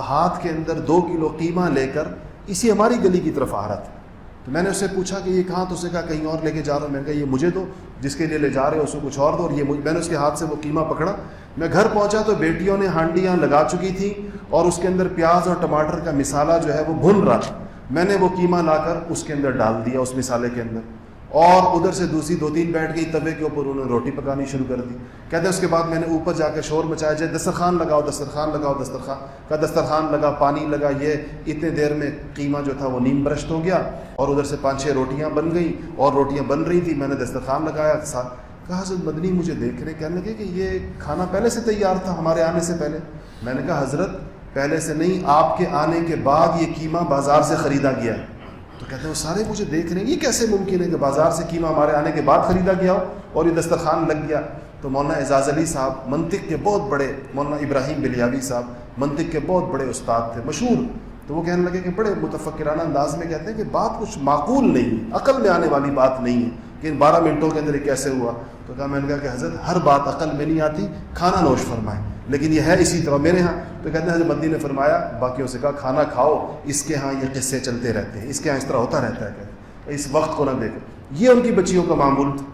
ہاتھ کے اندر 2 کلو قیمہ لے کر اسی ہماری گلی کی طرف آ رہا تھا. تو میں نے اس سے پوچھا کہ یہ کہاں؟ تو اس نے کہا کہیں اور لے کے جا رہا ہوں. میں نے کہا یہ مجھے دو، جس کے لیے لے جا رہے ہو اس کو کچھ اور دو. اور یہ میں نے اس کے ہاتھ سے وہ قیمہ پکڑا. میں گھر پہنچا تو بیٹیوں نے ہانڈیاں لگا چکی تھیں اور اس کے اندر پیاز اور ٹماٹر کا مسالہ جو ہے وہ بھن رہا تھا. میں نے وہ قیمہ لا کر اس کے اندر ڈال دیا، اس مسالے کے اندر، اور ادھر سے دوسری 2-3 بیٹھ گئی توے کے اوپر، انہوں نے روٹی پکانی شروع کر دی. کہتے ہیں اس کے بعد میں نے اوپر جا کے شور مچایا جائے دسترخوان لگاؤ دسترخوان لگاؤ دسترخوان کا. دسترخوان لگا، پانی لگا. یہ اتنے دیر میں قیمہ جو تھا وہ نیم برشت ہو گیا اور ادھر سے 5-6 روٹیاں بن گئیں اور روٹیاں بن رہی تھیں. میں نے دسترخوان لگایا. کہا حضرت مدنی مجھے دیکھ رہے، کہنے لگے کہ یہ کھانا پہلے سے تیار تھا ہمارے آنے سے پہلے. میں نے کہا حضرت پہلے سے نہیں، آپ کے آنے کے بعد یہ قیمہ بازار سے خریدا گیا. تو کہتے ہیں وہ سارے مجھے دیکھ رہے ہیں، یہ کیسے ممکن ہے کہ بازار سے قیمہ ہمارے آنے کے بعد خریدا گیا ہو اور یہ دسترخوان لگ گیا. تو مولانا اعزاز علی صاحب منطق کے بہت بڑے، مولانا ابراہیم بلیاوی صاحب منطق کے بہت بڑے استاد تھے، مشہور. تو وہ کہنے لگے کہ بڑے متفکرانہ انداز میں کہتے ہیں کہ بات کچھ معقول نہیں ہے، عقل میں آنے والی بات نہیں ہے کہ ان 12 منٹوں کے اندر یہ کیسے ہوا. تو کہا، میں نے کہا کہ حضرت ہر بات عقل میں نہیں آتی، کھانا نوش فرمائیں، لیکن یہ ہے اسی طرح میرے ہاں. تو کہتے ہیں حضرت مدنی نے فرمایا باقیوں سے کہا کھانا کھاؤ، اس کے ہاں یہ قصے چلتے رہتے ہیں، اس کے ہاں اس طرح ہوتا رہتا ہے، کہ اس وقت کو نہ دیکھو. یہ ان کی بچیوں کا معمول تھا.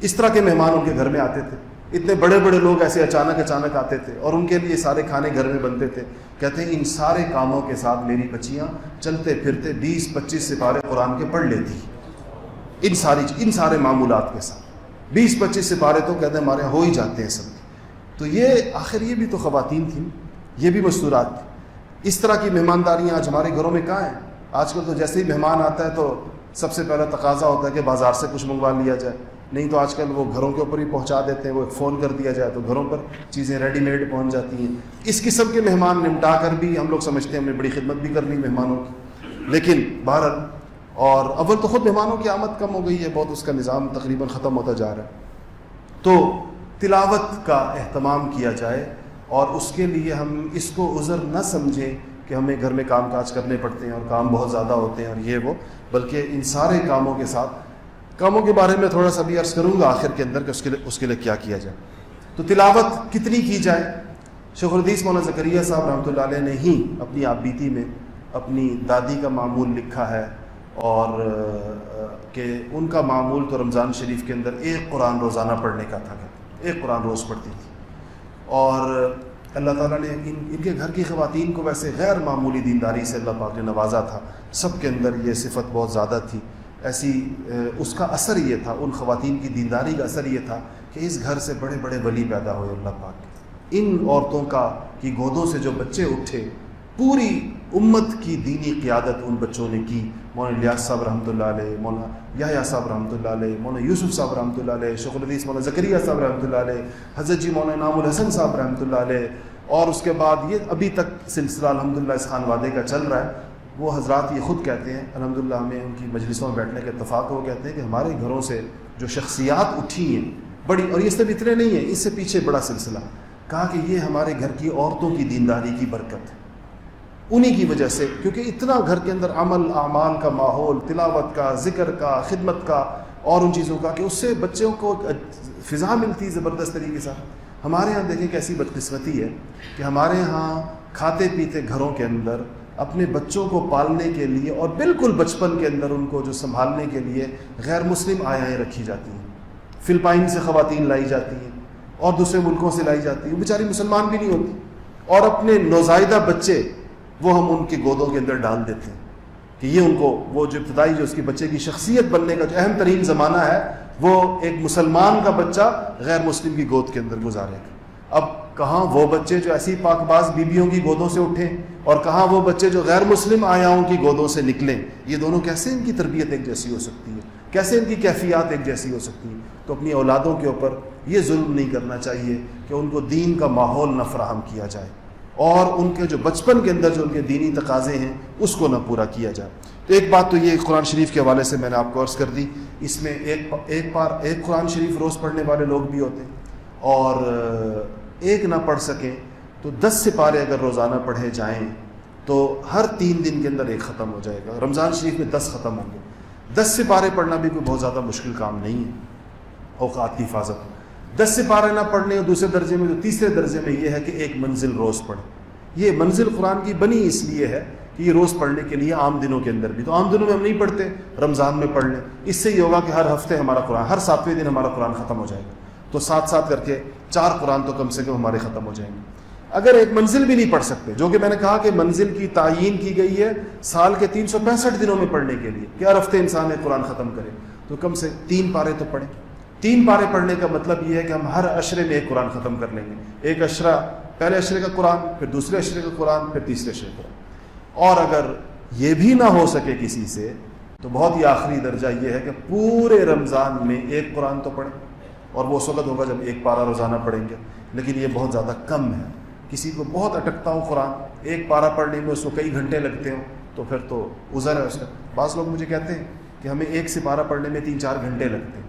اس طرح کے مہمان ان کے گھر میں آتے تھے. اتنے بڑے بڑے لوگ ایسے اچانک آتے تھے اور ان کے لیے سارے کھانے گھر میں بنتے تھے. کہتے ہیں ان سارے کاموں کے ساتھ میری بچیاں چلتے پھرتے 20-25 سپارے قرآن کے پڑھ لیتی. ان سارے معمولات کے ساتھ 20-25 سپارے تو کہتے ہیں ہمارے ہو ہی جاتے ہیں سب. تو یہ آخر یہ بھی تو خواتین تھیں، یہ بھی مستورات تھیں. اس طرح کی مہمانداریاں آج ہمارے گھروں میں کہاں ہیں؟ آج کل تو جیسے ہی مہمان آتا ہے تو سب سے پہلا تقاضا ہوتا ہے کہ بازار سے کچھ منگوا لیا جائے. نہیں تو آج کل وہ گھروں کے اوپر ہی پہنچا دیتے ہیں، وہ فون کر دیا جائے تو گھروں پر چیزیں ریڈی میڈ پہنچ جاتی ہیں. اس قسم کے مہمان نمٹا کر بھی ہم لوگ سمجھتے ہیں ہم نے بڑی خدمت بھی کرنی مہمانوں کی. لیکن بہرحال، اور اول تو خود مہمانوں کی آمد کم ہو گئی ہے بہت، اس کا نظام تقریباً ختم ہوتا جا رہا ہے. تو تلاوت کا اہتمام کیا جائے اور اس کے لیے ہم اس کو عذر نہ سمجھیں کہ ہمیں گھر میں کام کاج کرنے پڑتے ہیں اور کام بہت زیادہ ہوتے ہیں اور یہ وہ، بلکہ ان سارے کاموں کے ساتھ کاموں کے بارے میں تھوڑا سا بھی عرض کروں گا آخر کے اندر کہ اس کے لیے کیا کیا جائے. تو تلاوت کتنی کی جائے؟ شیخ الحدیث مولانا زکریا صاحب رحمۃ اللہ علیہ نے ہی اپنی آپ بیتی میں اپنی دادی کا معمول لکھا ہے، اور کہ ان کا معمول تو رمضان شریف کے اندر 1 قرآن روزانہ پڑھنے کا تھا، 1 قرآن روز پڑھتی تھی. اور اللہ تعالیٰ نے ان کے گھر کی خواتین کو ویسے غیر معمولی دینداری سے اللہ پاک نے نوازا تھا. سب کے اندر یہ صفت بہت زیادہ تھی. ایسی اس کا اثر یہ تھا، ان خواتین کی دینداری کا اثر یہ تھا کہ اس گھر سے بڑے بڑے ولی پیدا ہوئے اللہ پاک. ان عورتوں کی گودوں سے جو بچے اٹھے، پوری امت کی دینی قیادت ان بچوں نے کی. مولانا الیاس صاحب رحمۃ اللہ علیہ، مولانا یحییٰ صاحب رحمۃ اللہ علیہ، مولانا یوسف صاحب رحمۃ اللہ علیہ، شیخ الحدیث مولانا زکریا صاحب رحمۃ اللہ علیہ، حضرت جی مولانا انعام الحسن صاحب رحمۃ اللہ علیہ. اور اس کے بعد یہ ابھی تک سلسلہ الحمدللہ اس خانوادے کا چل رہا ہے. وہ حضرات یہ خود کہتے ہیں، الحمدللہ ہمیں ان کی مجلسوں میں بیٹھنے کا اتفاق ہو، کہتے ہیں کہ ہمارے گھروں سے جو شخصیات اٹھی ہیں بڑی، اور یہ صرف اتنے نہیں ہیں، اس سے پیچھے بڑا سلسلہ، کہا کہ یہ ہمارے گھر کی عورتوں کی دینداری کی برکت ہے. انہی کی وجہ سے، کیونکہ اتنا گھر کے اندر عمل اعمال کا ماحول، تلاوت کا، ذکر کا، خدمت کا اور ان چیزوں کا، کہ اس سے بچوں کو فضا ملتی زبردست طریقے سے. ہمارے ہاں دیکھیں کیسی بدقسمتی ہے کہ ہمارے ہاں کھاتے پیتے گھروں کے اندر اپنے بچوں کو پالنے کے لیے اور بالکل بچپن کے اندر ان کو جو سنبھالنے کے لیے غیر مسلم آیائیں رکھی جاتی ہیں. فلپائن سے خواتین لائی جاتی ہیں اور دوسرے ملکوں سے لائی جاتی ہیں، وہ بیچاری مسلمان بھی نہیں ہوتی، اور اپنے نوزائیدہ بچے وہ ہم ان کے گودوں کے اندر ڈال دیتے ہیں کہ یہ ان کو وہ جو ابتدائی جو اس کی بچے کی شخصیت بننے کا جو اہم ترین زمانہ ہے وہ ایک مسلمان کا بچہ غیر مسلم کی گود کے اندر گزارے گا. اب کہاں وہ بچے جو ایسی پاک باز بیویوں کی گودوں سے اٹھیں اور کہاں وہ بچے جو غیر مسلم آیاؤں کی گودوں سے نکلیں. یہ دونوں کیسے ان کی تربیت ایک جیسی ہو سکتی ہے؟ کیسے ان کی کیفیات ایک جیسی ہو سکتی ہیں؟ تو اپنی اولادوں کے اوپر یہ ظلم نہیں کرنا چاہیے کہ ان کو دین کا ماحول نہ فراہم کیا جائے اور ان کے جو بچپن کے اندر جو ان کے دینی تقاضے ہیں اس کو نہ پورا کیا جائے. تو ایک بات تو یہ قرآن شریف کے حوالے سے میں نے آپ کو عرض کر دی. اس میں ایک قرآن شریف روز پڑھنے والے لوگ بھی ہوتے ہیں، اور ایک نہ پڑھ سکیں تو 10 سپارے اگر روزانہ پڑھے جائیں تو ہر 3 دن کے اندر ایک ختم ہو جائے گا. رمضان شریف میں 10 ختم ہوں گے. 10 سپارے پڑھنا بھی کوئی بہت زیادہ مشکل کام نہیں ہے. اوقات کی حفاظت ہو. 10 سپارے نہ پڑھنے دوسرے درجے میں، تو تیسرے درجے میں یہ ہے کہ ایک منزل روز پڑھیں. یہ منزل قرآن کی بنی اس لیے ہے کہ یہ روز پڑھنے کے لیے عام دنوں کے اندر بھی، تو عام دنوں میں ہم نہیں پڑھتے، رمضان میں پڑھ لیں. اس سے یہ ہوگا کہ ہر ہفتے ہمارا قرآن، ہر 7ویں دن ہمارا قرآن ختم ہو جائے گا. تو 7 کر کے 4 قرآن تو کم سے کم ہمارے ختم ہو جائیں گے. اگر ایک منزل بھی نہیں پڑھ سکتے، جو کہ میں نے کہا کہ منزل کی تعیین کی گئی ہے سال کے 365 دنوں میں پڑھنے کے لیے کہ ہر ہفتے انسان ایک قرآن ختم کرے، تو کم سے 3 پارے تو پڑھیں. 3 پارے پڑھنے کا مطلب یہ ہے کہ ہم ہر عشرے میں ایک قرآن ختم کر لیں گے. ایک عشرہ، پہلے عشرے کا قرآن، پھر دوسرے عشرے کا قرآن، پھر تیسرے عشرے کا قرآن. اور اگر یہ بھی نہ ہو سکے کسی سے تو بہت ہی آخری درجہ یہ ہے کہ پورے رمضان میں ایک قرآن تو پڑھیں. اور وہ اس وقت ہوگا جب 1 پارہ روزانہ پڑھیں گے، لیکن یہ بہت زیادہ کم ہے. کسی کو بہت اٹکتا ہو قرآن، 1 پارہ پڑھنے میں اس کو کئی گھنٹے لگتے ہوں، تو پھر تو عذر ہے اس کا. بعض لوگ مجھے کہتے ہیں کہ ہمیں 1 سپارہ پڑھنے میں 3-4 گھنٹے لگتے ہیں،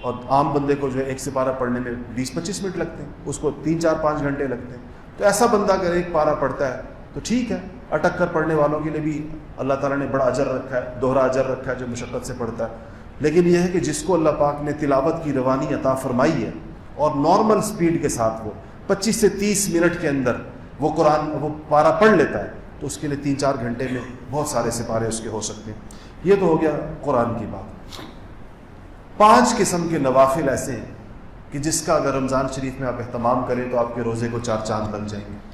اور عام بندے کو جو ہے 1 سپارہ پڑھنے میں 20-25 منٹ لگتے ہیں، اس کو 3-4-5 گھنٹے لگتے ہیں. تو ایسا بندہ اگر 1 پارہ پڑھتا ہے تو ٹھیک ہے. اٹک کر پڑھنے والوں کے لیے بھی اللہ تعالیٰ نے بڑا اجر رکھا ہے، دوہرا اجر رکھا ہے جو مشقت سے پڑھتا ہے. لیکن یہ ہے کہ جس کو اللہ پاک نے تلاوت کی روانی عطا فرمائی ہے اور نارمل سپیڈ کے ساتھ وہ 25 سے 30 منٹ کے اندر وہ قرآن وہ پارہ پڑھ لیتا ہے، تو اس کے لیے 3-4 گھنٹے میں بہت سارے سپارے اس کے ہو سکتے ہیں. یہ تو ہو گیا قرآن کی بات. 5 قسم کے نوافل ایسے ہیں کہ جس کا اگر رمضان شریف میں آپ اہتمام کریں تو آپ کے روزے کو 4 چاند لگ جائیں گے.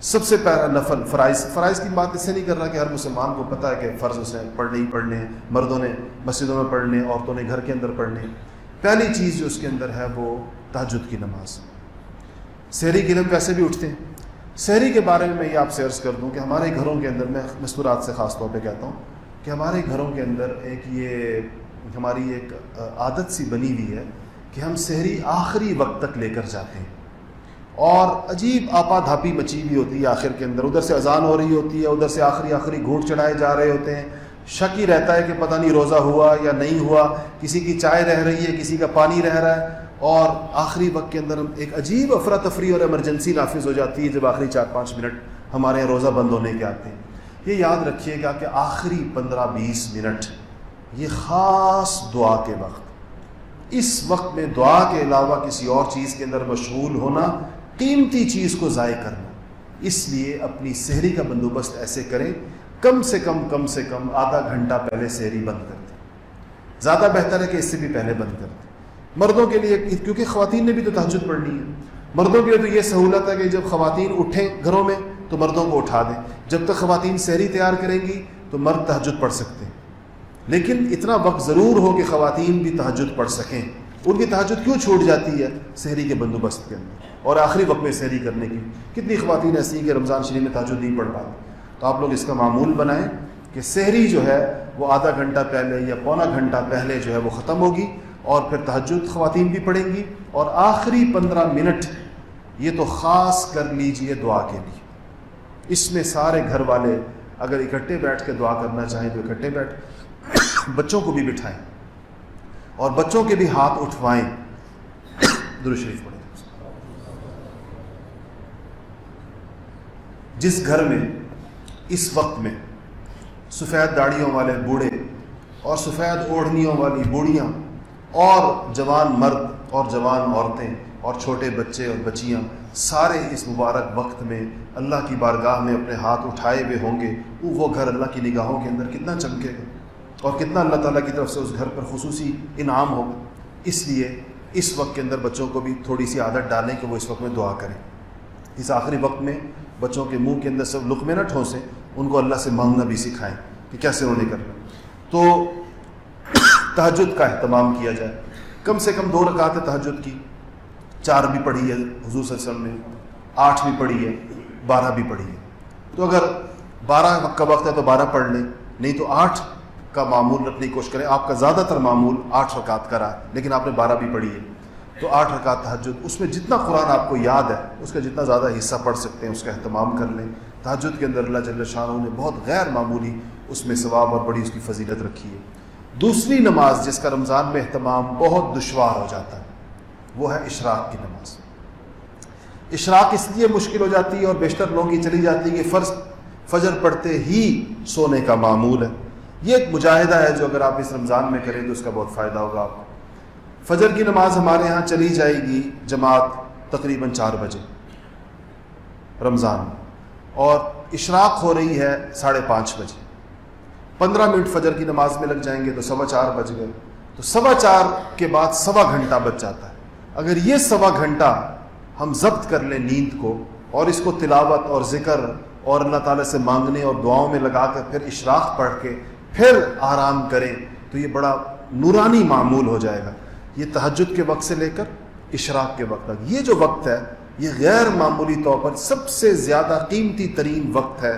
سب سے پہلا نفل فرائض کی بات اس سے نہیں کر رہا کہ ہر مسلمان کو پتہ ہے کہ فرض اسے پڑھنے ہی پڑھنے ہیں، مردوں نے مسجدوں میں پڑھنے، عورتوں نے گھر کے اندر پڑھنے. پہلی چیز جو اس کے اندر ہے وہ تہجد کی نماز. سحری کے لیے ہم کیسے بھی اٹھتے ہیں. سحری کے بارے میں یہ آپ سے عرض کر دوں کہ ہمارے گھروں کے اندر، میں مستورات سے خاص طور پہ کہتا ہوں کہ ہمارے گھروں کے اندر یہ ہماری ایک عادت سی بنی ہوئی ہے کہ ہم سحری آخری وقت تک لے کر جاتے ہیں، اور عجیب آپا دھاپی مچی ہوئی ہوتی ہے آخر کے اندر. ادھر سے اذان ہو رہی ہوتی ہے، ادھر سے آخری گھونٹ چڑھائے جا رہے ہوتے ہیں. شک ہی رہتا ہے کہ پتہ نہیں روزہ ہوا یا نہیں ہوا، کسی کی چائے رہ رہی ہے، کسی کا پانی رہ رہا ہے. اور آخری وقت کے اندر ایک عجیب افراتفری اور ایمرجنسی نافذ ہو جاتی ہے جب آخری 4-5 منٹ ہمارے یہاں روزہ بند ہونے کے آتے ہیں. یہ یاد رکھیے گا کہ آخری 15-20 منٹ یہ خاص دعا کے وقت، اس وقت میں دعا کے علاوہ کسی اور چیز کے اندر مشغول ہونا قیمتی چیز کو ضائع کرنا. اس لیے اپنی سحری کا بندوبست ایسے کریں، کم سے کم آدھا گھنٹہ پہلے سحری بند کر دیں. زیادہ بہتر ہے کہ اس سے بھی پہلے بند کر دیں. مردوں کے لیے، کیونکہ خواتین نے بھی تو تہجد پڑھنی ہے، مردوں کے لیے تو یہ سہولت ہے کہ جب خواتین اٹھیں گھروں میں تو مردوں کو اٹھا دیں. جب تک خواتین سحری تیار کریں گی تو مرد تہجد پڑھ سکتے ہیں، لیکن اتنا وقت ضرور ہو کہ خواتین بھی تہجد پڑھ سکیں. ان کی تہجد کیوں چھوٹ جاتی ہے؟ سحری کے بندوبست کے اندر اور آخری وقت میں سحری کرنے کی. کتنی خواتین ایسی ہیں کہ رمضان شریف میں تہجد نہیں پڑھ پاتی. تو آپ لوگ اس کا معمول بنائیں کہ سحری جو ہے وہ آدھا گھنٹہ پہلے یا پونا گھنٹہ پہلے جو ہے وہ ختم ہوگی، اور پھر تہجد خواتین بھی پڑھیں گی. اور آخری 15 منٹ یہ تو خاص کر لیجئے دعا کے لیے. اس میں سارے گھر والے اگر اکٹھے بیٹھ کے دعا کرنا چاہیں تو اکٹھے بیٹھ، بچوں کو بھی بٹھائیں اور بچوں کے بھی ہاتھ اٹھوائیں. درود شریف پڑھیں. جس گھر میں اس وقت میں سفید داڑھیوں والے بوڑھے اور سفید اوڑھنیوں والی بوڑھیاں اور جوان مرد اور جوان عورتیں اور چھوٹے بچے اور بچیاں سارے اس مبارک وقت میں اللہ کی بارگاہ میں اپنے ہاتھ اٹھائے ہوئے ہوں گے، وہ گھر اللہ کی نگاہوں کے اندر کتنا چمکے گا اور کتنا اللہ تعالیٰ کی طرف سے اس گھر پر خصوصی انعام ہوگا. اس لیے اس وقت کے اندر بچوں کو بھی تھوڑی سی عادت ڈالیں کہ وہ اس وقت میں دعا کریں. اس آخری وقت میں بچوں کے منہ کے اندر سب لقمے نہ ٹھونسیں، ان کو اللہ سے مانگنا بھی سکھائیں کہ کیسے انہوں نے کرنا. تو تہجد کا اہتمام کیا جائے. کم سے کم 2 رکعت تہجد کی، 4 بھی پڑھی ہے حضور صلی اللہ علیہ وسلم نے، 8 بھی پڑھی ہے، 12 بھی پڑھی ہے. تو اگر 12 کا وقت ہے تو 12 پڑھ لیں، نہیں تو 8 کا معمول رکھنے کی کوشش کریں. آپ کا زیادہ تر معمول 8 رکعت کا رہا، لیکن آپ نے 12 بھی پڑھی ہے تو 8 رکعت تہجد. اس میں جتنا قرآن آپ کو یاد ہے اس کا جتنا زیادہ حصہ پڑھ سکتے ہیں اس کا اہتمام کر لیں. تہجد کے اندر اللہ جل شانہ نے بہت غیر معمولی اس میں ثواب اور بڑی اس کی فضیلت رکھی ہے. دوسری نماز جس کا رمضان میں اہتمام بہت دشوار ہو جاتا ہے وہ ہے اشراق کی نماز. اشراق اس لیے مشکل ہو جاتی ہے اور بیشتر لوگوں کی چلی جاتی ہے کہ فجر پڑھتے ہی سونے کا معمول ہے. یہ ایک مجاہدہ ہے جو اگر آپ اس رمضان میں کریں تو اس کا بہت فائدہ ہوگا آپ کو. فجر کی نماز ہمارے ہاں چلی جائے گی جماعت تقریباً 4 بجے رمضان میں، اور اشراق ہو رہی ہے 5:30 بجے. 15 منٹ فجر کی نماز میں لگ جائیں گے تو 4:15 بج گئے. تو 4:15 کے بعد 1.25 گھنٹہ بچ جاتا ہے. اگر یہ 1.25 گھنٹہ ہم ضبط کر لیں نیند کو، اور اس کو تلاوت اور ذکر اور اللہ تعالیٰ سے مانگنے اور دعاؤں میں لگا کر پھر اشراق پڑھ کے پھر آرام کریں، تو یہ بڑا نورانی معمول ہو جائے گا. یہ تہجد کے وقت سے لے کر اشراق کے وقت تک یہ جو وقت ہے، یہ غیر معمولی طور پر سب سے زیادہ قیمتی ترین وقت ہے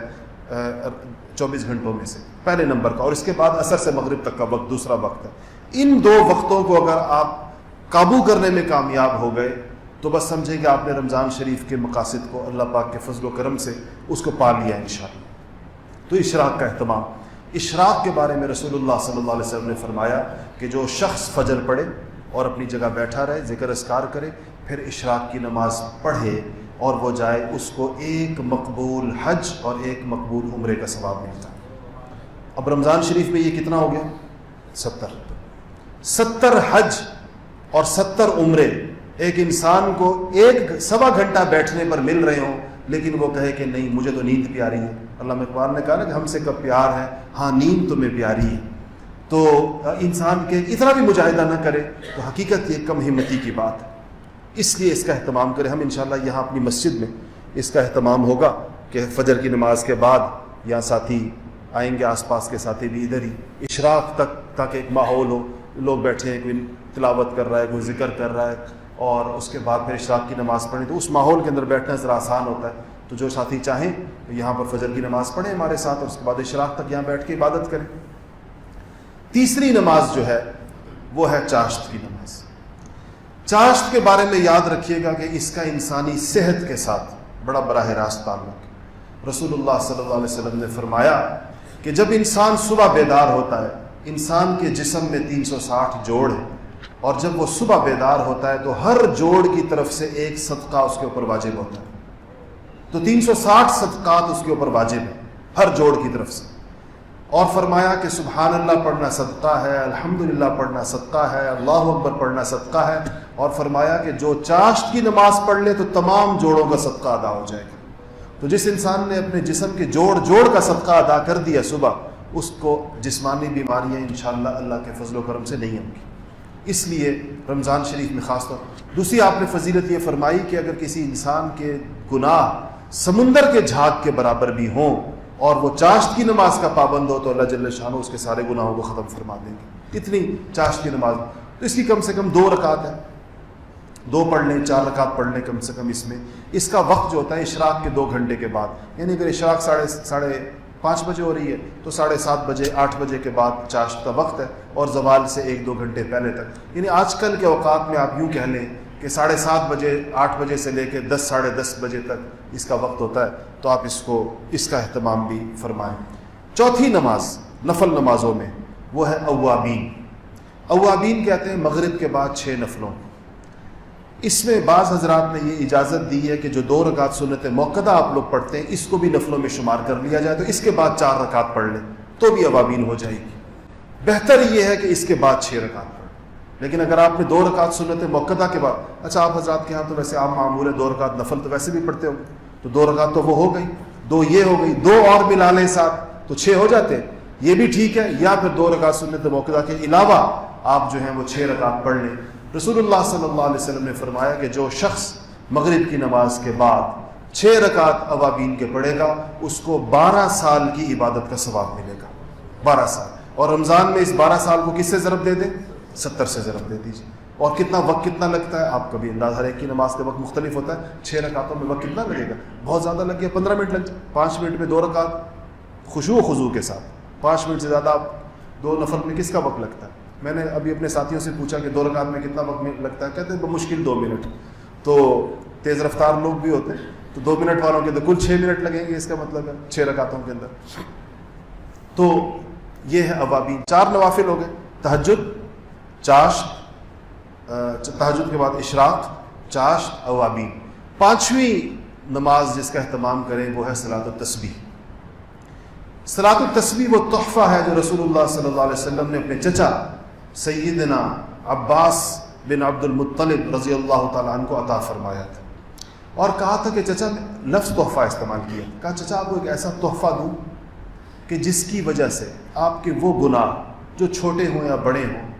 24 گھنٹوں میں سے، پہلے نمبر کا. اور اس کے بعد عصر سے مغرب تک کا وقت دوسرا وقت ہے. ان 2 وقتوں کو اگر آپ قابو کرنے میں کامیاب ہو گئے تو بس سمجھیں کہ آپ نے رمضان شریف کے مقاصد کو اللہ پاک کے فضل و کرم سے اس کو پا لیا انشاءاللہ. تو اشراق کا اہتمام. اشراق کے بارے میں رسول اللہ صلی اللہ علیہ وسلم نے فرمایا کہ جو شخص فجر پڑھے اور اپنی جگہ بیٹھا رہے، ذکر اذکار کرے، پھر اشراق کی نماز پڑھے اور وہ جائے، اس کو 1 مقبول حج اور 1 مقبول عمرے کا ثواب ملتا ہے. اب رمضان شریف میں یہ کتنا ہو گیا؟ 70 حج اور 70 عمرے ایک انسان کو 1.25 گھنٹہ بیٹھنے پر مل رہے ہوں، لیکن وہ کہے کہ نہیں مجھے تو نیند پیاری ہے. علامہ اقبال نے کہا نا کہ ہم سے کب پیار ہے، ہاں نیند تمہیں پیاری ہے. تو انسان کے اتنا بھی مجاہدہ نہ کرے تو حقیقت یہ کم ہمتی کی بات ہے. اس لیے اس کا اہتمام کریں. ہم انشاءاللہ یہاں اپنی مسجد میں اس کا اہتمام ہوگا کہ فجر کی نماز کے بعد یہاں ساتھی آئیں گے، آس پاس کے ساتھی بھی ادھر ہی اشراق تک، تاکہ ایک ماحول ہو، لوگ بیٹھے ہیں، کوئی تلاوت کر رہا ہے، کوئی ذکر کر رہا ہے، اور اس کے بعد پھر اشراق کی نماز پڑھیں. تو اس ماحول کے اندر بیٹھنا ذرا آسان ہوتا ہے. تو جو ساتھی چاہیں یہاں پر فجر کی نماز پڑھیں ہمارے ساتھ، اور اس کے بعد اشراق تک یہاں بیٹھ کے عبادت کریں. تیسری نماز جو ہے وہ ہے چاشت کی نماز. چاشت کے بارے میں یاد رکھیے گا کہ اس کا انسانی صحت کے ساتھ بڑا براہ راست تعلق ہے. رسول اللہ صلی اللہ علیہ وسلم نے فرمایا کہ جب انسان صبح بیدار ہوتا ہے، انسان کے جسم میں 360 جوڑ ہیں، اور جب وہ صبح بیدار ہوتا ہے تو ہر جوڑ کی طرف سے 1 صدقہ اس کے اوپر واجب ہوتا ہے. تو 360 صدقات اس کے اوپر واجب ہیں ہر جوڑ کی طرف سے. اور فرمایا کہ سبحان اللہ پڑھنا صدقہ ہے، الحمدللہ پڑھنا صدقہ ہے، اللہ اکبر پڑھنا صدقہ ہے. اور فرمایا کہ جو چاشت کی نماز پڑھ لے تو تمام جوڑوں کا صدقہ ادا ہو جائے گا. تو جس انسان نے اپنے جسم کے جوڑ کا صدقہ ادا کر دیا صبح، اس کو جسمانی بیماریاں انشاءاللہ اللہ کے فضل و کرم سے نہیں ہوں گی. اس لیے رمضان شریف میں خاص طور. دوسری آپ نے فضیلت یہ فرمائی کہ اگر کسی انسان کے گناہ سمندر کے جھاگ کے برابر بھی ہوں اور وہ چاشت کی نماز کا پابند ہو تو اللہ جل شانہ اس کے سارے گناہوں کو ختم فرما دیں گے. اتنی چاشت کی نماز. تو اس کی کم سے کم 2 رکعت ہے، 2 پڑھ لیں، 4 رکعت پڑھ لیں کم سے کم. اس میں اس کا وقت جو ہوتا ہے اشراق کے 2 گھنٹے کے بعد، یعنی اگر اشراق 5:30 بجے ہو رہی ہے تو 7:30 بجے 8 بجے کے بعد چاشت کا وقت ہے، اور زوال سے 1-2 گھنٹے پہلے تک. یعنی آج کل کے اوقات میں آپ یوں کہہ لیں کہ 7:30 بجے 8 بجے سے لے کے 10 ساڑھے 10 بجے تک اس کا وقت ہوتا ہے. تو آپ اس کا اہتمام بھی فرمائیں. چوتھی نماز نفل نمازوں میں وہ ہے اوابین. اوابین کہتے ہیں مغرب کے بعد 6 نفلوں. اس میں بعض حضرات نے یہ اجازت دی ہے کہ جو 2 رکعت سنت موقدہ آپ لوگ پڑھتے ہیں اس کو بھی نفلوں میں شمار کر لیا جائے، تو اس کے بعد 4 رکعت پڑھ لیں تو بھی اوابین ہو جائے گی. بہتر یہ ہے کہ اس کے بعد 6 رکعت پڑھیں. لیکن اگر آپ نے 2 رکعت سنت موقدہ کے بعد، اچھا آپ حضرات کے ہاں تو ویسے عام معمول ہے 2 رکعت نفل تو ویسے بھی پڑھتے ہوں، تو 2 رکعت تو وہ ہو گئی، 2 یہ ہو گئی، 2 اور ملا لیں ساتھ تو 6 ہو جاتے ہیں. یہ بھی ٹھیک ہے. یا پھر 2 رکعت سنت موقدہ کے علاوہ آپ جو ہیں وہ 6 رکعت پڑھ لیں. رسول اللہ صلی اللہ علیہ وسلم نے فرمایا کہ جو شخص مغرب کی نماز کے بعد 6 رکعت اوابین کے پڑھے گا اس کو 12 سال کی عبادت کا ثواب ملے گا. 12 سال. اور رمضان میں اس 12 سال کو کس سے ضرب دے دیں؟ 70 سے ضرب دے دیجیے. اور کتنا وقت کتنا لگتا ہے آپ کا بھی انداز، ہر ایک کی نماز کے وقت مختلف ہوتا ہے. 6 رکعتوں میں وقت کتنا لگے گا؟ بہت زیادہ لگ گیا، 15 منٹ لگ جائے. 5 منٹ میں 2 رکعت خشوع و خضوع کے ساتھ. 5 منٹ سے زیادہ آپ 2 نفل میں کس کا وقت لگتا ہے؟ میں نے ابھی اپنے ساتھیوں سے پوچھا کہ 2 رکعت میں کتنا وقت لگتا ہے، کہتے ہیں بمشکل 2 منٹ. تو تیز رفتار لوگ بھی ہوتے ہیں تو 2 منٹ والوں کے اندر کل 6 منٹ لگیں گے. اس کا مطلب ہے 6 رکعتوں کے اندر. تو یہ ہے اوابین. 4 نوافل ہو گئے، تہجد، چاشت، تہجد کے بعد اشراق، چاشت، اوابین. 5ویں نماز جس کا اہتمام کریں وہ ہے صلاۃ التسبیح. صلاۃ التسبیح وہ تحفہ ہے جو رسول اللہ صلی اللہ علیہ وسلم نے اپنے چچا سیدنا عباس بن عبد المطلب رضی اللہ تعالیٰ عنہ کو عطا فرمایا تھا، اور کہا تھا کہ چچا، لفظ تحفہ استعمال کیا، کہا چچا آپ کو ایک ایسا تحفہ دوں کہ جس کی وجہ سے آپ کے وہ گناہ جو چھوٹے ہوں یا بڑے ہوں،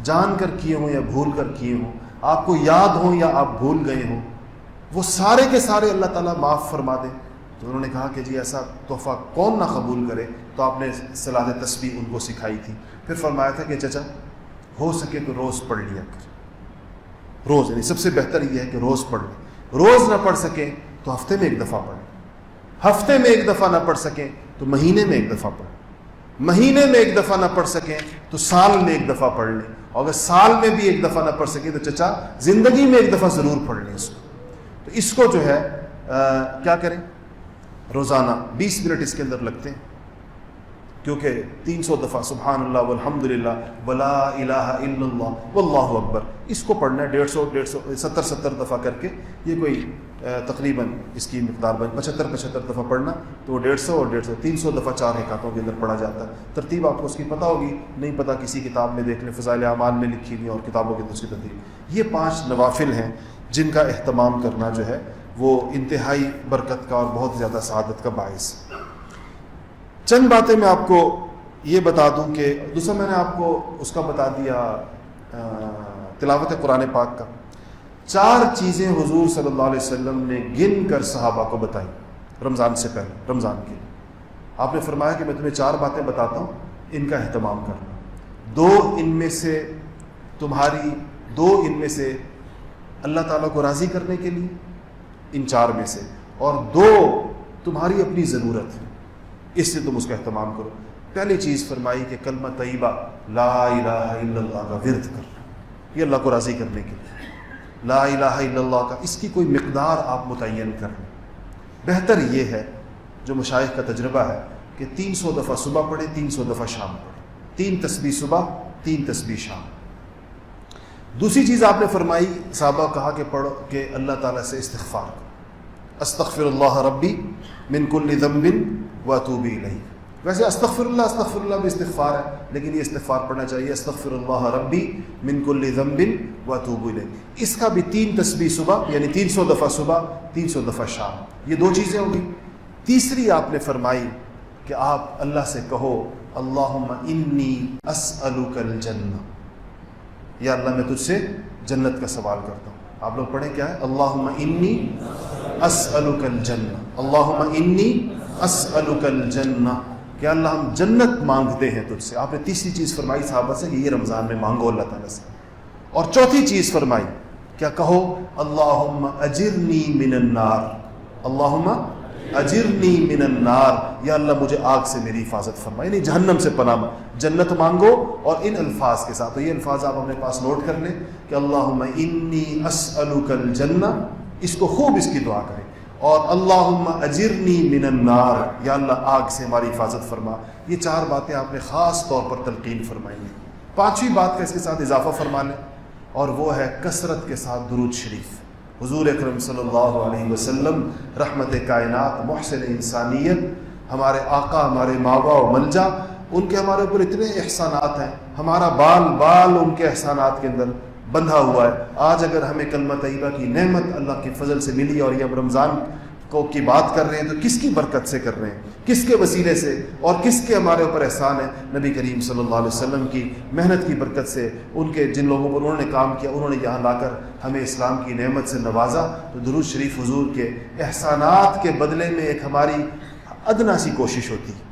جان کر کیے ہوں یا بھول کر کیے ہوں، آپ کو یاد ہوں یا آپ بھول گئے ہوں، وہ سارے کے سارے اللہ تعالیٰ معاف فرما دیں۔ تو انہوں نے کہا کہ جی ایسا تحفہ کون نہ قبول کرے، تو آپ نے صلاۃ تسبیح ان کو سکھائی تھی۔ پھر فرمایا تھا کہ چچا ہو سکے تو روز پڑھ لیا کر، روز، یعنی سب سے بہتر یہ ہے کہ روز پڑھ لیں، روز نہ پڑھ سکیں تو ہفتے میں ایک دفعہ پڑھیں، ہفتے میں ایک دفعہ نہ پڑھ سکیں تو مہینے میں ایک دفعہ پڑھیں، مہینے میں ایک دفعہ نہ پڑھ سکیں تو سال میں ایک دفعہ پڑھ لیں، اور اگر سال میں بھی ایک دفعہ نہ پڑھ سکیں تو چچا زندگی میں ایک دفعہ ضرور پڑھ لیں اس کو۔ تو اس کو جو ہے کیا کریں، روزانہ 20 منٹ اس کے اندر لگتے ہیں، کیونکہ 300 دفعہ سبحان اللہ والحمد للہ ولا الہ الا اللہ واللہ اکبر، اس کو پڑھنا ہے 150 70 دفعہ کر کے، یہ کوئی تقریباً اس کی مقدار بن 75 دفعہ پڑھنا، تو وہ 150 اور 150 300 دفعہ 4 رکعتوں کے اندر پڑھا جاتا ہے۔ ترتیب آپ کو اس کی پتہ ہوگی، نہیں پتہ کسی کتاب میں دیکھ لیں، فضائل اعمال میں لکھی ہوئی اور کتابوں کے اندر اس کی ترتیب۔ یہ 5 نوافل ہیں جن کا اہتمام کرنا جو ہے وہ انتہائی برکت کا اور بہت زیادہ سعادت کا باعث ہے۔ چند باتیں میں آپ کو یہ بتا دوں کہ دوسرا میں نے آپ کو اس کا بتا دیا تلاوت قرآن پاک کا، 4 چیزیں حضور صلی اللہ علیہ وسلم نے گن کر صحابہ کو بتائی رمضان سے پہلے، رمضان کے لیے۔ آپ نے فرمایا کہ میں تمہیں 4 باتیں بتاتا ہوں، ان کا اہتمام کرنا، 2 ان میں سے اللہ تعالیٰ کو راضی کرنے کے لیے، ان 4 میں سے، اور 2 تمہاری اپنی ضرورت ہے، اس سے تم اس کا اہتمام کرو۔ پہلی چیز فرمائی کہ کلمہ طیبہ لا الہ الا اللہ کا ورد کرنا، یہ اللہ کو راضی کرنے کے لیے، لا الہ الا اللہ کا اس کی کوئی مقدار آپ متعین کر لیں۔ بہتر یہ ہے جو مشائخ کا تجربہ ہے کہ 300 دفعہ صبح پڑھیں، 300 دفعہ شام پڑھیں، 3 تسبیح صبح، 3 تسبیح شام۔ دوسری چیز آپ نے فرمائی، صحابہ کہا کہ پڑھو کہ اللہ تعالیٰ سے استغفار کرو، استغفر اللہ ربی من کل ذنب واتوب الیہ۔ ویسے استغفر اللہ بھی استغفار ہے، لیکن یہ استغفار پڑھنا چاہیے، استغفر اللہ ربی من کل ذنب واتوب الیہ۔ اس کا بھی 3 تسبیح صبح، یعنی 300 دفعہ صبح، 300 دفعہ شام، یہ 2 چیزیں ہوں گی۔ تیسری آپ نے فرمائی کہ آپ اللہ سے کہو اللہم انی اسألک الجنہ، یا اللہ میں تجھ سے جنت کا سوال کرتا ہوں۔ آپ لوگ پڑھیں کیا ہے، اللہم انی اسألک الجنہ، اللہم انی اسألک الجنہ، کہ اللہ ہم جنت مانگتے ہیں تجھ سے۔ آپ نے تیسری چیز فرمائی صحابہ سے کہ یہ رمضان میں مانگو اللہ تعالیٰ سے۔ اور چوتھی چیز فرمائی کیا، کہو اللہم اجرنی من النار، اللہم اجرنی من النار، یا اللہ مجھے آگ سے میری حفاظت فرما، یعنی جہنم سے پناہ، جنت مانگو، اور ان الفاظ کے ساتھ۔ تو یہ الفاظ آپ اپنے پاس نوٹ کر لیں کہ اللہم انی اسألک الجنہ، اس کو خوب اس کی دعا کریں، اور اللہم اجرنی من النار، یا اللہ آگ سے ہماری حفاظت فرما۔ یہ 4 باتیں آپ نے خاص طور پر تلقین فرمائی ہیں۔ 5ویں بات کا اس کے ساتھ اضافہ فرما لیں، اور وہ ہے کثرت کے ساتھ درود شریف۔ حضور اکرم صلی اللہ علیہ وسلم رحمت کائنات، محسن انسانیت، ہمارے آقا، ہمارے ماوا و ملجا، ان کے ہمارے اوپر اتنے احسانات ہیں، ہمارا بال بال ان کے احسانات کے اندر بندھا ہوا ہے۔ آج اگر ہمیں کلمہ طیبہ کی نعمت اللہ کے فضل سے ملی اور یہ ہم رمضان کی بات کر رہے ہیں، تو کس کی برکت سے کر رہے ہیں، کس کے وسیلے سے، اور کس کے ہمارے اوپر احسان ہے؟ نبی کریم صلی اللہ علیہ وسلم کی محنت کی برکت سے، ان کے جن لوگوں پر انہوں نے کام کیا، انہوں نے یہاں لا کر ہمیں اسلام کی نعمت سے نوازا۔ تو درود شریف حضور کے احسانات کے بدلے میں ایک ہماری ادنا سی کوشش ہوتی ہے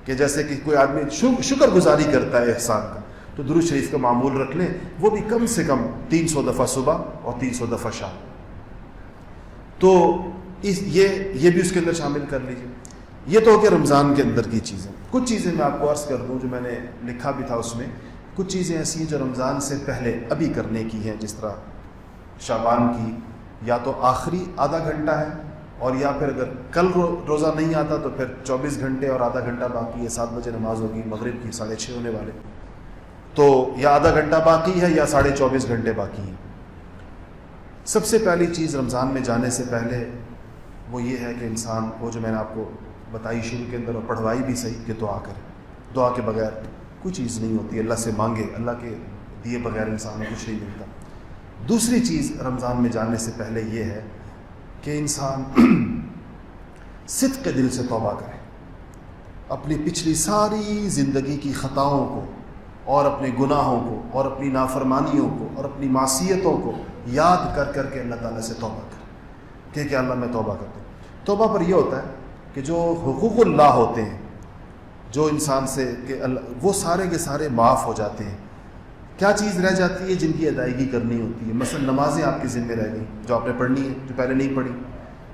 کہ جیسے کہ کوئی آدمی شکر گزاری کرتا ہے احسان کا، تو درود شریف کا معمول رکھ لیں، وہ بھی کم سے کم 300 دفعہ صبح اور 300 دفعہ شام۔ تو یہ بھی اس کے اندر شامل کر لیجیے۔ یہ تو کہ رمضان کے اندر کی چیزیں، کچھ چیزیں میں آپ کو عرض کر دوں جو میں نے لکھا بھی تھا اس میں، کچھ چیزیں ایسی ہیں جو رمضان سے پہلے ابھی کرنے کی ہیں، جس طرح شعبان کی یا تو آخری آدھا گھنٹہ ہے، اور یا پھر اگر کل روزہ نہیں آتا تو پھر 24 گھنٹے اور آدھا گھنٹہ باقی ہے، 7 بجے نماز ہوگی، مغرب کی 6:30 ہونے والے، تو یا آدھا گھنٹہ باقی ہے یا 24.5 گھنٹے باقی ہیں۔ سب سے پہلی چیز رمضان میں جانے سے پہلے وہ یہ ہے کہ انسان وہ جو میں نے آپ کو بتائی شروع کے اندر اور پڑھوائی بھی صحیح کہ دعا کرے۔ دعا کے بغیر کوئی چیز نہیں ہوتی، اللہ سے مانگے، اللہ کے دیے بغیر انسان کو کچھ نہیں ملتا۔ دوسری چیز رمضان میں جانے سے پہلے یہ ہے کہ انسان صدق دل سے توبہ کرے، اپنی پچھلی ساری زندگی کی خطاؤں کو اور اپنے گناہوں کو اور اپنی نافرمانیوں کو اور اپنی معصیتوں کو یاد کر کر کے اللہ تعالیٰ سے توبہ کرے کہ اللہ میں توبہ کرتا ہوں۔ توبہ پر یہ ہوتا ہے کہ جو حقوق اللہ ہوتے ہیں جو انسان سے کہ وہ سارے کے سارے معاف ہو جاتے ہیں۔ کیا چیز رہ جاتی ہے؟ جن کی ادائیگی کرنی ہوتی ہے، مثلا نمازیں آپ کے ذمے رہ گئیں جو آپ نے پڑھنی ہے، جو پہلے نہیں پڑھی،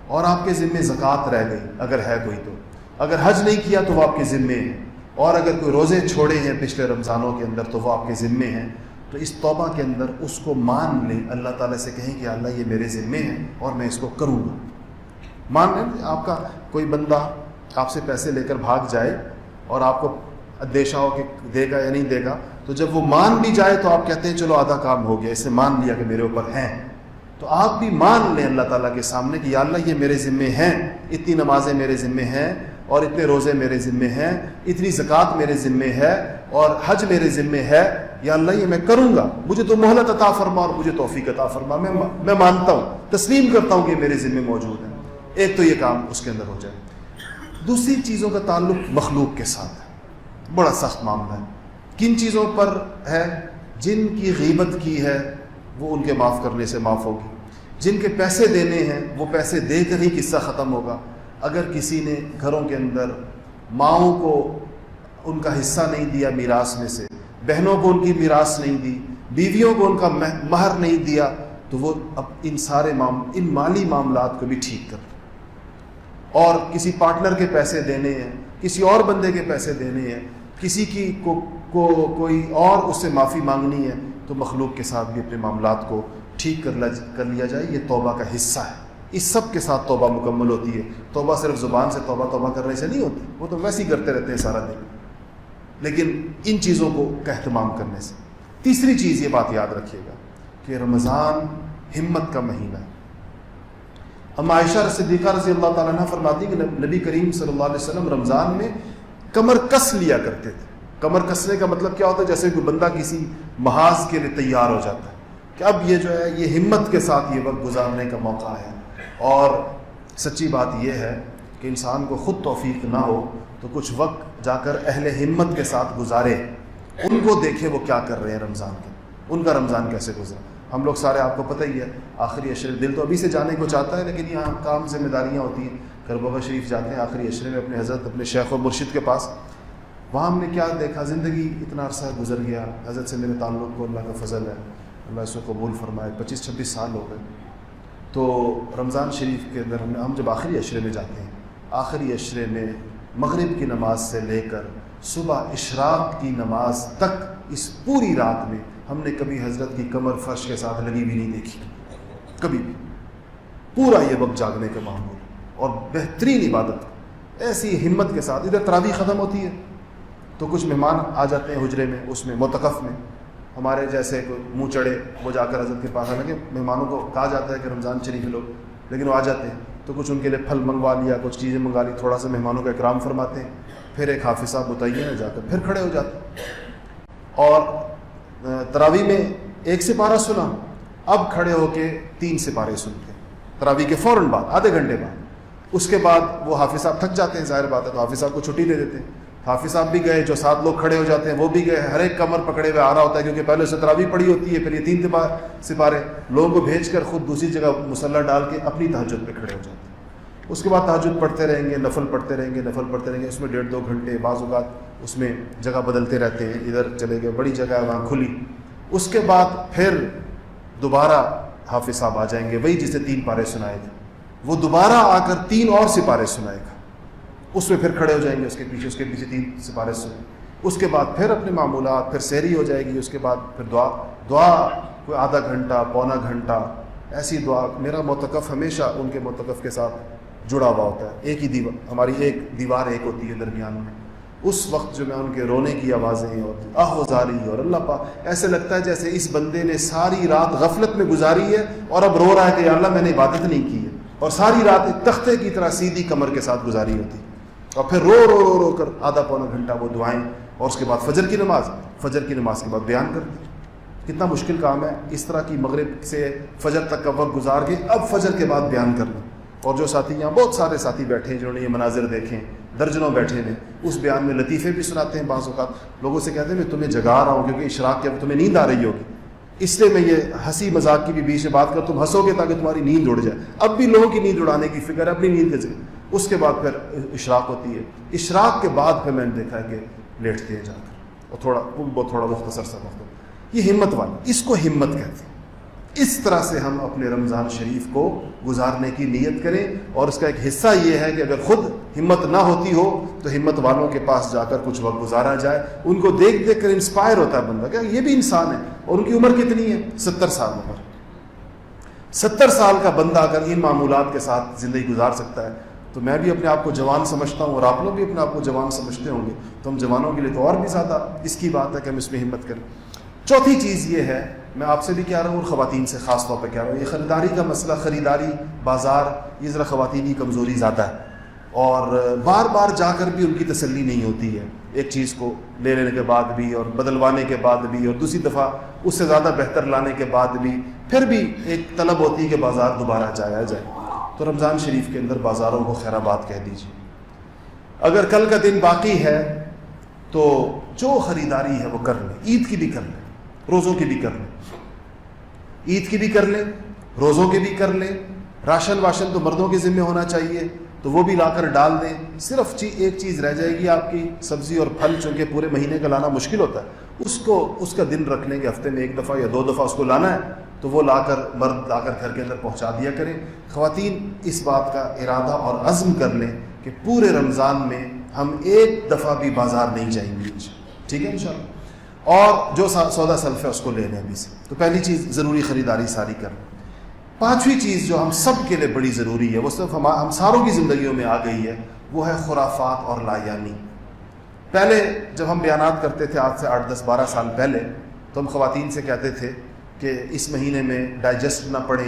اور آپ کے ذمے زکوٰۃ رہ گئی اگر ہے کوئی، تو اگر حج نہیں کیا تو وہ آپ کے ذمے ہے، اور اگر کوئی روزے چھوڑے ہیں پچھلے رمضانوں کے اندر تو وہ آپ کے ذمے ہیں۔ تو اس توبہ کے اندر اس کو مان لیں، اللہ تعالیٰ سے کہیں کہ اللہ یہ میرے ذمے ہے اور میں اس کو کروں گا۔ مان لیں آپ کا کوئی بندہ آپ سے پیسے لے کر بھاگ جائے اور آپ کو اندیشہ ہو کہ دے گا یا نہیں دے گا، تو جب وہ مان بھی جائے تو آپ کہتے ہیں چلو آدھا کام ہو گیا، اس نے مان لیا کہ میرے اوپر ہیں۔ تو آپ بھی مان لیں اللہ تعالیٰ کے سامنے کہ یا اللہ یہ میرے ذمے ہیں، اتنی نمازیں میرے ذمے ہیں اور اتنے روزے میرے ذمے ہیں، اتنی زکوٰۃ میرے ذمے ہے اور حج میرے ذمے ہے، یا اللہ یہ میں کروں گا، مجھے تو مہلت عطا فرما اور مجھے توفیق عطا فرما، میں مانتا ہوں، تسلیم کرتا ہوں کہ میرے ذمے موجود ہیں۔ ایک تو یہ کام اس کے اندر ہو جائے۔ دوسری چیزوں کا تعلق مخلوق کے ساتھ ہے، بڑا سخت معاملہ ہے۔ کن چیزوں پر ہے؟ جن کی غیبت کی ہے وہ ان کے معاف کرنے سے معاف ہوگی، جن کے پیسے دینے ہیں وہ پیسے دے کر ہی قصہ ختم ہوگا۔ اگر کسی نے گھروں کے اندر ماؤں کو ان کا حصہ نہیں دیا میراث میں سے، بہنوں کو ان کی میراث نہیں دی، بیویوں کو ان کا مہر نہیں دیا، تو وہ اب ان مالی معاملات کو بھی ٹھیک کر۔ اور کسی پارٹنر کے پیسے دینے ہیں، کسی اور بندے کے پیسے دینے ہیں، کسی کی کوئی اور اس سے معافی مانگنی ہے، تو مخلوق کے ساتھ بھی اپنے معاملات کو ٹھیک کر لیا جائے۔ یہ توبہ کا حصہ ہے۔ اس سب کے ساتھ توبہ مکمل ہوتی ہے۔ توبہ صرف زبان سے توبہ کرنے سے نہیں ہوتی، وہ تو ویسے ہی کرتے رہتے ہیں سارا دن، لیکن ان چیزوں کو کا اہتمام کرنے سے۔ تیسری چیز یہ بات یاد رکھیے گا کہ رمضان ہمت کا مہینہ ہے۔ اما عائشہ صدیقہ رضی اللہ تعالیٰ عنہ فرماتی کہ نبی کریم صلی اللہ علیہ وسلم رمضان میں کمر کس لیا کرتے تھے۔ کمر کسنے کا مطلب کیا ہوتا ہے؟ جیسے کوئی بندہ کسی محاذ کے لیے تیار ہو جاتا ہے کہ اب یہ جو ہے یہ ہمت کے ساتھ یہ وقت گزارنے کا موقع ہے۔ اور سچی بات یہ ہے کہ انسان کو خود توفیق نہ ہو تو کچھ وقت جا کر اہل ہمت کے ساتھ گزارے، ان کو دیکھے وہ کیا کر رہے ہیں رمضان کے، ان کا رمضان کیسے گزرا۔ ہم لوگ سارے آپ کو پتہ ہی ہے آخری عشرے، دل تو ابھی سے جانے کو چاہتا ہے لیکن یہاں کام ذمہ داریاں ہوتی ہیں۔ کربلا شریف جاتے ہیں آخری عشرے میں اپنے حضرت اپنے شیخ و مرشد کے پاس، وہاں ہم نے کیا دیکھا، زندگی اتنا عرصہ گزر گیا، حضرت سے میرے تعلق کو اللہ کا فضل ہے، اللہ اس کو قبول فرمائے، 25-26 سال ہو گئے۔ تو رمضان شریف کے اندر ہم جب آخری عشرے میں جاتے ہیں، آخری عشرے میں مغرب کی نماز سے لے کر صبح اشراق کی نماز تک اس پوری رات میں ہم نے کبھی حضرت کی کمر فرش کے ساتھ لگی بھی نہیں دیکھی، کبھی بھی۔ پورا یہ وقت جاگنے کا معمول اور بہترین عبادت، ایسی ہمت کے ساتھ۔ ادھر تراویح ختم ہوتی ہے تو کچھ مہمان آ جاتے ہیں حجرے میں، اس میں معتکف میں، ہمارے جیسے کوئی منہ چڑھے وہ جا کر حضرت کے پاس آنے کے، مہمانوں کو کہا جاتا ہے کہ رمضان شریف لوگ، لیکن وہ آ جاتے ہیں تو کچھ ان کے لیے پھل منگوا لیا، کچھ چیزیں منگا لی، تھوڑا سا مہمانوں کا اکرام فرماتے ہیں، پھر ایک حافظ صاحب متعین ہے جا کر پھر کھڑے ہو جاتے ہیں۔ اور تراویح میں 1 سپارہ سنا، اب کھڑے ہو کے 3 سپارے سنتے ہیں تراویح کے فوراً بعد، آدھے گھنٹے بعد۔ اس کے بعد وہ حافظ صاحب تھک جاتے ہیں، ظاہر بات ہے، تو حافظ صاحب کو چھٹی دے دیتے ہیں۔ حافظ صاحب بھی گئے، جو 7 لوگ کھڑے ہو جاتے ہیں وہ بھی گئے، ہر ایک کمر پکڑے ہوئے آ رہا ہوتا ہے کیونکہ پہلے سے تراویح پڑھی ہوتی ہے، پھر یہ 3 سپارے لوگوں کو بھیج کر خود دوسری جگہ مصلی ڈال کے اپنی تہجد پہ کھڑے ہو جاتے ہیں۔ اس کے بعد تہجد پڑھتے رہیں گے، نفل پڑھتے رہیں گے، اس میں 1.5-2 گھنٹے، بعض اوقات اس میں جگہ بدلتے رہتے ہیں، ادھر چلے گئے، بڑی جگہ وہاں کھلی۔ اس کے بعد پھر دوبارہ حافظ صاحب آ جائیں گے، وہی جسے 3 پارے سنائے تھے وہ دوبارہ آ کر 3 اور سپارے سنائے گا، اس میں پھر کھڑے ہو جائیں گے، اس کے پیچھے 3 سپارے سنیں۔ اس کے بعد پھر اپنے معمولات، پھر سحری ہو جائے گی، اس کے بعد پھر دعا کوئی آدھا گھنٹہ پونا گھنٹہ ایسی دعا۔ میرا معتکف ہمیشہ ان کے معتکف کے ساتھ جڑا ہوا ہوتا ہے، ایک ہی دیوار، ہماری ایک دیوار ایک ہوتی ہے درمیان میں۔ اس وقت جو میں ان کے رونے کی آوازیں اور آہوزاری اور اللہ پاک، ایسے لگتا ہے جیسے اس بندے نے ساری رات غفلت میں گزاری ہے اور اب رو رہا ہے کہ یا اللہ میں نے عبادت نہیں کی ہے، اور ساری رات ایک تختے کی طرح سیدھی کمر کے ساتھ گزاری ہوتی، اور پھر رو کر آدھا پونا گھنٹہ وہ دعائیں، اور اس کے بعد فجر کی نماز کے بعد بیان کرتے۔ کتنا مشکل کام ہے اس طرح کی مغرب سے فجر تک کا وقت گزار کے اب فجر کے بعد بیان کرنا. اور جو ساتھی یہاں بہت سارے ساتھی بیٹھے ہیں جنہوں نے یہ مناظر دیکھے, درجنوں بیٹھے ہیں, اس بیان میں لطیفے بھی سناتے ہیں. بعض اوقات لوگوں سے کہتے ہیں میں تمہیں جگا رہا ہوں کیونکہ اشراق کے تمہیں نیند آ رہی ہوگی, اس لیے میں یہ ہنسی مذاق کی بھی بیچ میں بات کر, تم ہنسو گے تاکہ تمہاری نیند اڑ جائے. اب بھی لوگوں کی نیند اڑانے کی فکر ہے, اپنی نیند کے ذریعے. اس کے بعد پھر اشراق ہوتی ہے. اشراق کے بعد پھر میں نے دیکھا ہے کہ لیٹتے ہیں جا کر, اور تھوڑا مختصر سا وقت. یہ ہمت والی, اس کو ہمت کہتے ہیں. اس طرح سے ہم اپنے رمضان شریف کو گزارنے کی نیت کریں. اور اس کا ایک حصہ یہ ہے کہ اگر خود ہمت نہ ہوتی ہو تو ہمت والوں کے پاس جا کر کچھ وقت گزارا جائے. ان کو دیکھ دیکھ کر انسپائر ہوتا ہے بندہ کہ یہ بھی انسان ہے. اور ان کی عمر کتنی ہے؟ 70 سال عمر. 70 سال کا بندہ اگر ان معمولات کے ساتھ زندگی گزار سکتا ہے تو میں بھی اپنے آپ کو جوان سمجھتا ہوں, اور آپ لوگ بھی اپنے آپ کو جوان سمجھتے ہوں گے. تو ہم جوانوں کے لیے تو اور بھی زیادہ اس کی بات ہے کہ ہم اس میں ہمت کریں. چوتھی چیز یہ ہے, میں آپ سے بھی کہہ رہا ہوں اور خواتین سے خاص طور پہ کہہ رہا ہوں, یہ خریداری کا مسئلہ, خریداری بازار, یہ ذرا خواتین کی کمزوری زیادہ ہے. اور بار بار جا کر بھی ان کی تسلی نہیں ہوتی ہے, ایک چیز کو لے لینے کے بعد بھی اور بدلوانے کے بعد بھی اور دوسری دفعہ اس سے زیادہ بہتر لانے کے بعد بھی پھر بھی ایک طلب ہوتی ہے کہ بازار دوبارہ جایا جائے. تو رمضان شریف کے اندر بازاروں کو خیر آباد کہہ دیجیے. اگر کل کا دن باقی ہے تو جو خریداری ہے وہ کر لیں. عید کی بھی کر لیں, روزوں کی بھی کر لیں. عید کی بھی کر لیں, روزوں کی بھی کر لیں. راشن واشن تو مردوں کے ذمہ ہونا چاہیے تو وہ بھی لا کر ڈال دیں. صرف ایک چیز رہ جائے گی آپ کی, سبزی اور پھل, چونکہ پورے مہینے کا لانا مشکل ہوتا ہے. اس کا دن رکھ لیں کہ ہفتے میں ایک دفعہ یا 2 دفعہ اس کو لانا ہے, تو وہ مرد لا کر گھر کے اندر پہنچا دیا کریں. خواتین اس بات کا ارادہ اور عزم کر لیں کہ پورے رمضان میں ہم ایک دفعہ بھی بازار نہیں جائیں گے, ٹھیک ہے انشاءاللہ. اور جو سودا سلف ہے اس کو لے لیں ابھی سے. تو پہلی چیز ضروری خریداری ساری کر لیں. 5ویں چیز جو ہم سب کے لیے بڑی ضروری ہے, وہ صرف ہم ساروں کی زندگیوں میں آ گئی ہے, وہ ہے خرافات اور لایانی. پہلے جب ہم بیانات کرتے تھے آج سے 8, 10, 12 سال پہلے, تو ہم خواتین سے کہتے تھے کہ اس مہینے میں ڈائجسٹ نہ پڑھیں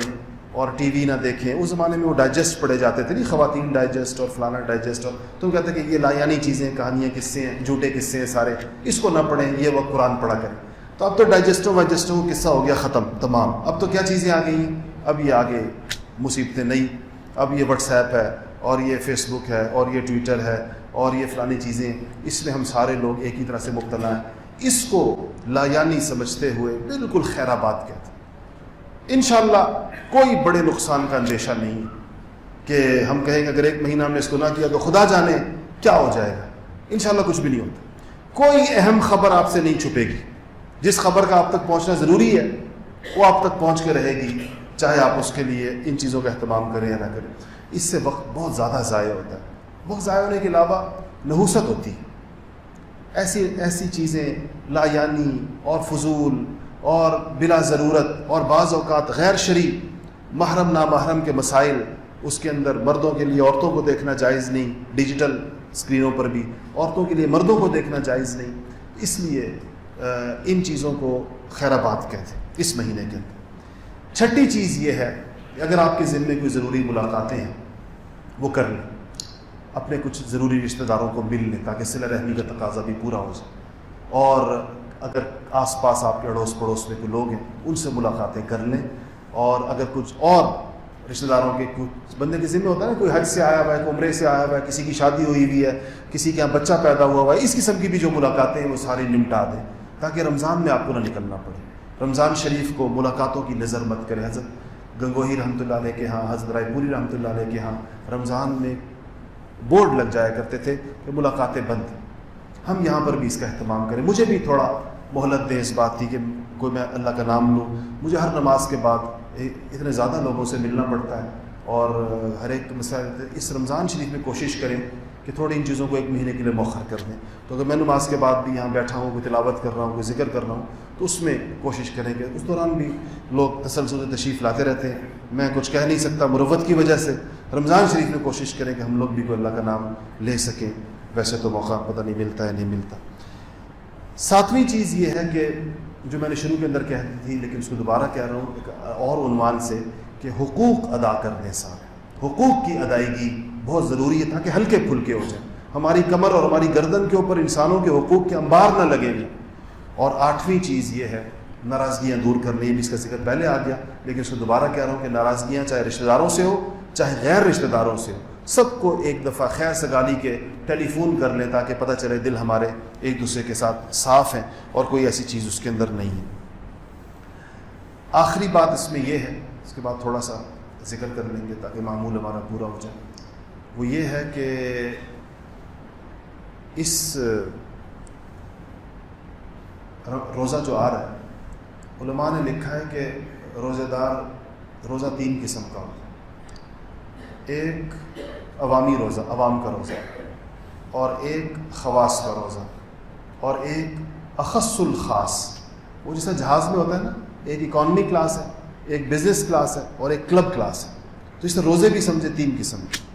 اور ٹی وی نہ دیکھیں. اس زمانے میں وہ ڈائجسٹ پڑھے جاتے تھے, نہیں, خواتین ڈائجسٹ اور فلانا ڈائجسٹ, اور تم کہتے کہ یہ لایانی چیزیں, کہانیاں, قصے ہیں, جھوٹے قصے ہیں سارے, اس کو نہ پڑھیں, یہ وقت قرآن پڑھا کریں. تو اب تو ڈائجسٹوں وائجسٹوں قصہ ہو گیا ختم تمام. اب تو کیا چیزیں آ گئی ہیں, اب یہ آگے مصیبتیں نہیں. اب یہ واٹس ایپ ہے اور یہ فیس بک ہے اور یہ ٹویٹر ہے اور یہ فلانی چیزیں, اس میں ہم سارے لوگ ایک ہی طرح سے مبتلا ہیں. اس کو لایانی سمجھتے ہوئے بالکل خیر آباد کہتے ہیں. انشاءاللہ کوئی بڑے نقصان کا اندیشہ نہیں کہ ہم کہیں کہ اگر 1 مہینہ ہم نے اس کو نہ کیا تو خدا جانے کیا ہو جائے گا. انشاءاللہ کچھ بھی نہیں ہوتا. کوئی اہم خبر آپ سے نہیں چھپے گی. جس خبر کا آپ تک پہنچنا ضروری ہے وہ آپ تک پہنچ کے رہے گی, چاہے آپ اس کے لیے ان چیزوں کا اہتمام کریں یا نہ کریں. اس سے وقت بہت زیادہ ضائع ہوتا ہے. وقت ضائع ہونے کے علاوہ نحوست ہوتی ہے. ایسی چیزیں لایانی اور فضول اور بلا ضرورت, اور بعض اوقات غیر شرعی محرم نامحرم کے مسائل, اس کے اندر مردوں کے لیے عورتوں کو دیکھنا جائز نہیں, ڈیجیٹل اسکرینوں پر بھی عورتوں کے لیے مردوں کو دیکھنا جائز نہیں. اس لیے ان چیزوں کو خیر آباد کہتے ہیں اس مہینے کے اندر. 6ٹھی چیز یہ ہے کہ اگر آپ کے ذمے کوئی ضروری ملاقاتیں ہیں وہ کر لیں. اپنے کچھ ضروری رشتہ داروں کو مل لیں تاکہ صلہ رحمی کا تقاضا بھی پورا ہو جائے. اور اگر آس پاس آپ کے اڑوس پڑوس میں کوئی لوگ ہیں ان سے ملاقاتیں کر لیں. اور اگر کچھ اور رشتہ داروں کے کچھ بندے کے ذمہ ہوتا ہے نا, کوئی حج سے آیا ہوا ہے, کوئی عمرے سے آیا ہوا ہے, کسی کی شادی ہوئی ہے, کسی کے یہاں بچہ پیدا ہوا ہے, اس قسم کی بھی جو ملاقاتیں ہیں وہ ساری نمٹا دیں تاکہ رمضان میں آپ کو نہ نکلنا پڑے. رمضان شریف کو ملاقاتوں کی نظر مت کریں. حضرت گنگوہی رحمۃ اللہ علیہ کے ہاں, حضرت رائے پوری رحمۃ اللہ علیہ کے ہاں رمضان میں بورڈ لگ جایا کرتے تھے کہ ملاقاتیں بند. ہم یہاں پر بھی اس کا اہتمام کریں. مجھے بھی تھوڑا مہلت دے اس بات تھی کہ کوئی میں اللہ کا نام لوں. مجھے ہر نماز کے بعد اتنے زیادہ لوگوں سے ملنا پڑتا ہے, اور ہر ایک مسئلہ اس رمضان شریف میں کوشش کریں کہ تھوڑی ان چیزوں کو 1 مہینے کے لیے مؤخر کر دیں. تو اگر میں نماز کے بعد بھی یہاں بیٹھا ہوں, کوئی تلاوت کر رہا ہوں, کوئی ذکر کر رہا ہوں, تو اس میں کوشش کریں کہ اس دوران بھی لوگ تسلسل سے تشریف لاتے رہتے ہیں. میں کچھ کہہ نہیں سکتا مروت کی وجہ سے. رمضان شریف میں کوشش کریں کہ ہم لوگ بھی کوئی اللہ کا نام لے سکیں. ویسے تو موقع پتہ نہیں ملتا ہے, نہیں ملتا. 7ویں چیز یہ ہے کہ جو میں نے شروع کے اندر کہی تھی لیکن اس کو دوبارہ کہہ رہا ہوں ایک اور عنوان سے, کہ حقوق ادا کرنے سارے. حقوق کی ادائیگی بہت ضروری ہے تاکہ ہلکے پھلکے ہو جائیں. ہماری کمر اور ہماری گردن کے اوپر انسانوں کے حقوق کے انبار نہ لگیں گے. اور 8ویں چیز یہ ہے ناراضگیاں دور کرنے، یہ بھی اس کا ذکر پہلے آ گیا، لیکن اس کو دوبارہ کہہ رہا ہوں کہ ناراضگیاں چاہے رشتہ داروں سے ہو چاہے غیر رشتہ داروں سے ہو، سب کو ایک دفعہ خیر سگالی کے ٹیلی فون کر لیں تاکہ پتہ چلے دل ہمارے ایک دوسرے کے ساتھ صاف ہیں اور کوئی ایسی چیز اس کے اندر نہیں ہے۔ آخری بات اس میں یہ ہے، اس کے بعد تھوڑا سا ذکر کر لیں گے تاکہ معمول ہمارا پورا ہو جائے، وہ یہ ہے کہ اس روزہ جو آ رہا ہے، علماء نے لکھا ہے کہ روزہ دار روزہ 3 قسم کا ہوتا ہے، ایک عوامی روزہ، عوام کا روزہ، اور ایک خواص کا روزہ، اور ایک اخص الخاص، وہ جیسا جہاز میں ہوتا ہے نا، ایک اکانومی کلاس ہے، ایک بزنس کلاس ہے اور ایک کلب کلاس ہے، تو اس طرح روزے بھی سمجھے 3 قسم کے۔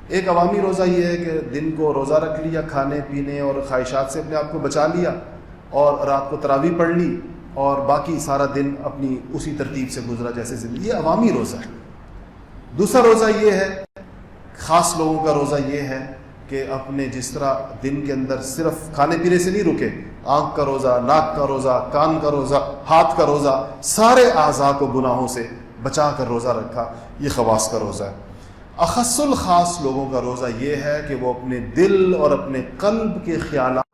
ایک عوامی روزہ یہ ہے کہ دن کو روزہ رکھ لیا، کھانے پینے اور خواہشات سے اپنے آپ کو بچا لیا اور رات کو تراویح پڑھ لی اور باقی سارا دن اپنی اسی ترتیب سے گزرا جیسے زندگی، یہ عوامی روزہ ہے۔ دوسرا روزہ یہ ہے، خاص لوگوں کا روزہ یہ ہے کہ اپنے جس طرح دن کے اندر صرف کھانے پینے سے نہیں رکے، آنکھ کا روزہ، ناک کا روزہ، کان کا روزہ، ہاتھ کا روزہ، سارے اعضاء کو گناہوں سے بچا کر روزہ رکھا، یہ خواص کا روزہ ہے۔ اخص الخاص لوگوں کا روزہ یہ ہے کہ وہ اپنے دل اور اپنے قلب کے خیالات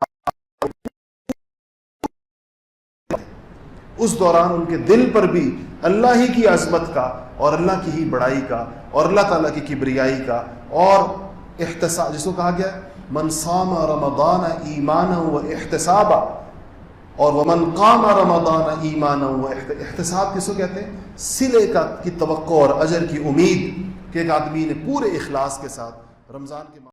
اس دوران ان کے دل پر بھی اللہ ہی کی عظمت کا اور اللہ کی ہی بڑائی کا اور اللہ تعالیٰ کی کبریائی کا اور احتساب، جس کو کہا گیا من صام رمضان ایمانا و احتسابا، اور ومن قام رمضان ایمانا و احتساب کس کو کہتے ہیں؟ صلے کی توقع اور اجر کی امید کہ ایک آدمی نے پورے اخلاص کے ساتھ رمضان کے